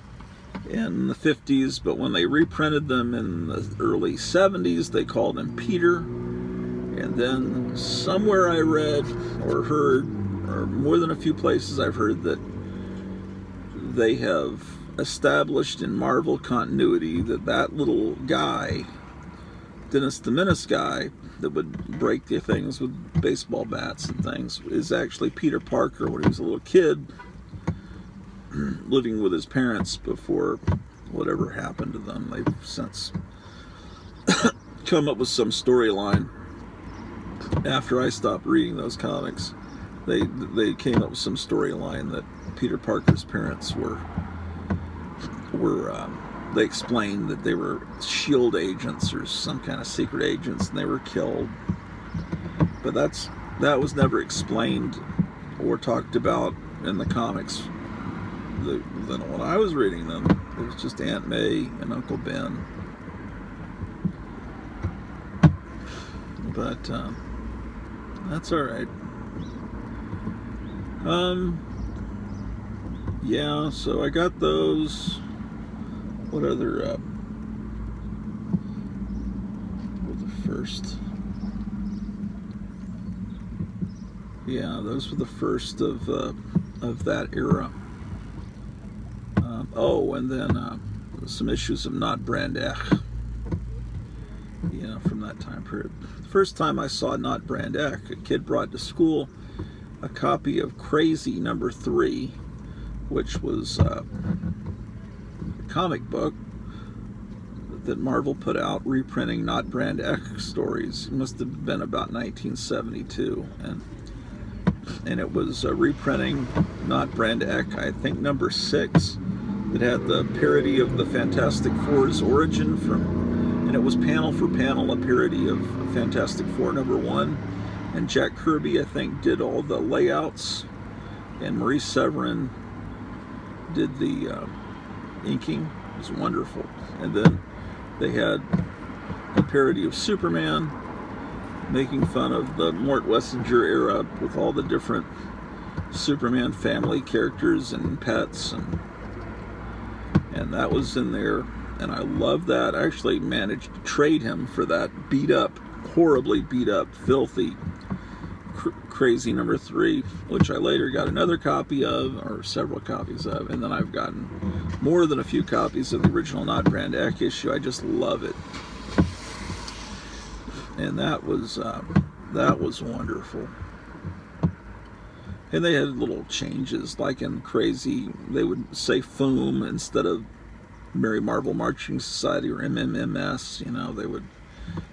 in the 50s, but when they reprinted them in the early 70s, they called him Peter. And then somewhere I read or heard, or more than a few places I've heard, that they have established in Marvel continuity that that little guy, Dennis the Menace guy, that would break the things with baseball bats and things, is actually Peter Parker when he was a little kid, living with his parents before whatever happened to them. They've since come up with some storyline after I stopped reading those comics. They came up with some storyline that Peter Parker's parents were they explained that they were SHIELD agents or some kind of secret agents, and they were killed. But that was never explained or talked about in the comics. Then when I was reading them, it was just Aunt May and Uncle Ben. But that's all right. Yeah, so I got those. What other were the first? Yeah, those were the first of that era. Oh, and then some issues of Not Brand Ech, you know, from that time period. The first time I saw Not Brand Ech, a kid brought to school a copy of Crazy number 3, which was a comic book that Marvel put out reprinting Not Brand Ech stories. It must have been about 1972, and it was reprinting Not Brand Ech, I think number 6. It had the parody of the Fantastic Four's origin and it was panel for panel a parody of Fantastic Four number 1. And Jack Kirby, I think, did all the layouts, and Maurice Severin did the inking. It was wonderful. And then they had a parody of Superman, making fun of the Mort Wessinger era with all the different Superman family characters and pets, and that was in there, and I love that. I actually managed to trade him for that horribly beat up, filthy Crazy number 3, which I later got another copy of, or several copies of, and then I've gotten more than a few copies of the original Not Brand Ech issue. I just love it, and that was wonderful. And they had little changes, like in Crazy, they would say FOOM instead of Merry Marvel Marching Society or MMMS. You know, they would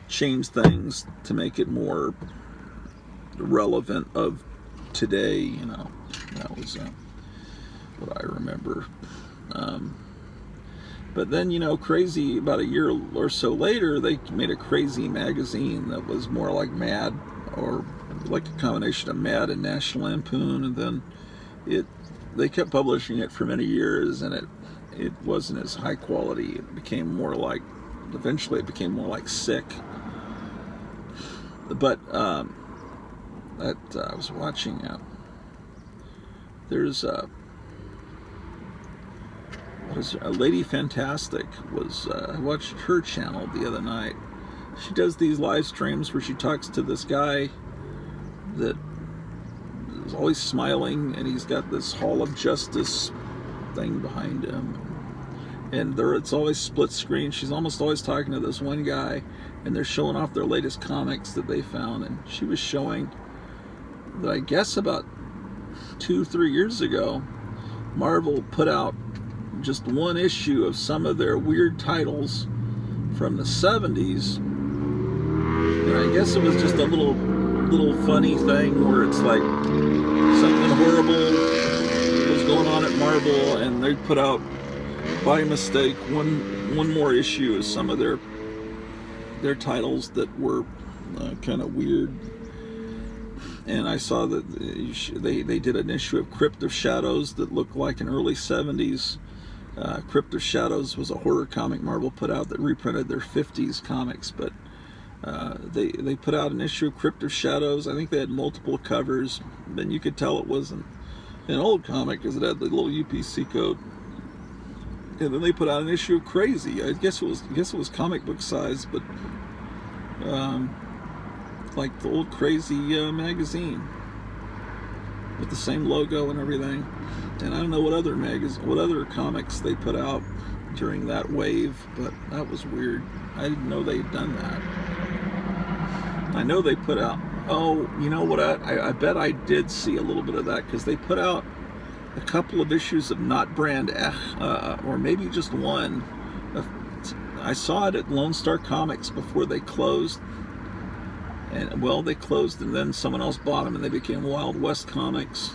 change things to make it more relevant of today. You know, that was what I remember. But then, you know, Crazy, about a year or so later, they made a Crazy magazine that was more like Mad, or like a combination of Mad and National Lampoon, and then they kept publishing it for many years, and it wasn't as high quality. It became more like, eventually it became more like Sick. But I was watching, there's a Lady Fantastic I watched her channel the other night. She does these live streams where she talks to this guy that is always smiling, and he's got this Hall of Justice thing behind him. and it's always split screen. She's almost always talking to this one guy, and they're showing off their latest comics that they found. And she was showing that, I guess about 2-3 years ago, Marvel put out just one issue of some of their weird titles from the 70s, and I guess it was just a little funny thing where it's like something horrible was going on at Marvel, and they put out by mistake one more issue of some of their titles that were kind of weird. And I saw that they did an issue of Crypt of Shadows that looked like an early 70s. Crypt of Shadows was a horror comic Marvel put out that reprinted their 50s comics, but they put out an issue of Crypt of Shadows. I think they had multiple covers, and you could tell it wasn't an old comic because it had the little UPC code. And then they put out an issue of Crazy. I guess it was comic book size, but like the old Crazy magazine with the same logo and everything. And I don't know what other comics they put out during that wave, but that was weird. I didn't know they'd done that. I know they put out, oh, you know what, I bet I did see a little bit of that, because they put out a couple of issues of Not Brand Ech, or maybe just one. I saw it at Lone Star Comics before they closed. And well, they closed, and then someone else bought them, and they became Wild West Comics.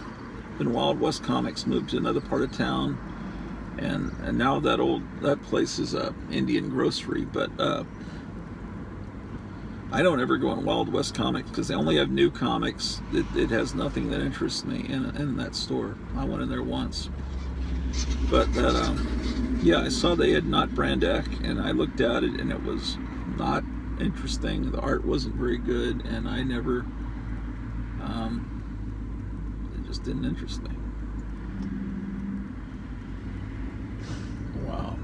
Then Wild West Comics moved to another part of town, and now that place is a Indian grocery. But I don't ever go on Wild West Comics because they only have new comics. It has nothing that interests me in that store. I went in there once, but yeah, I saw they had Not Brand Ech, and I looked at it, and it was not interesting. The art wasn't very good, and I never it just didn't interest me. Wow.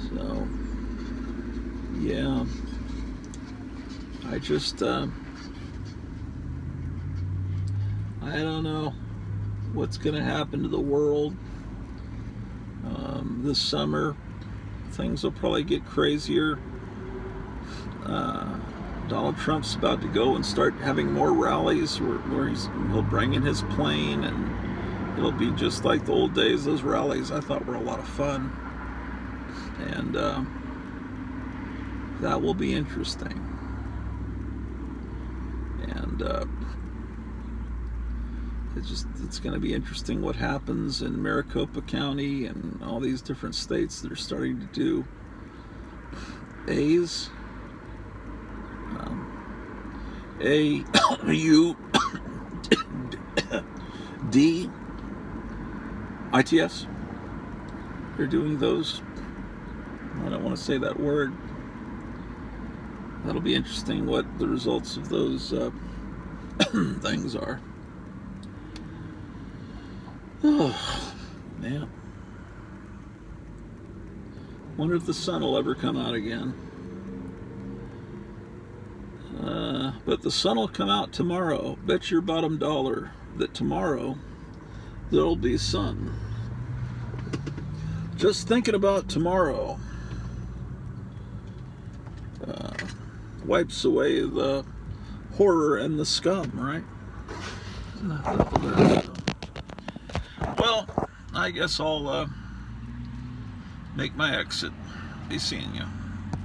So yeah, I just I don't know what's going to happen to the world this summer. Things will probably get crazier. Donald Trump's about to go and start having more rallies where he'll bring in his plane, and it'll be just like the old days. Those rallies I thought were a lot of fun, and that will be interesting. And it's going to be interesting what happens in Maricopa County and all these different states that are starting to do A's. ITS. They're doing those. I don't want to say that word. That'll be interesting what the results of those things are. Oh, man. Wonder if the sun will ever come out again. But the sun will come out tomorrow. Bet your bottom dollar that tomorrow there'll be sun. Just thinking about tomorrow wipes away the horror and the scum, right? Well, I guess I'll make my exit. Be seeing you.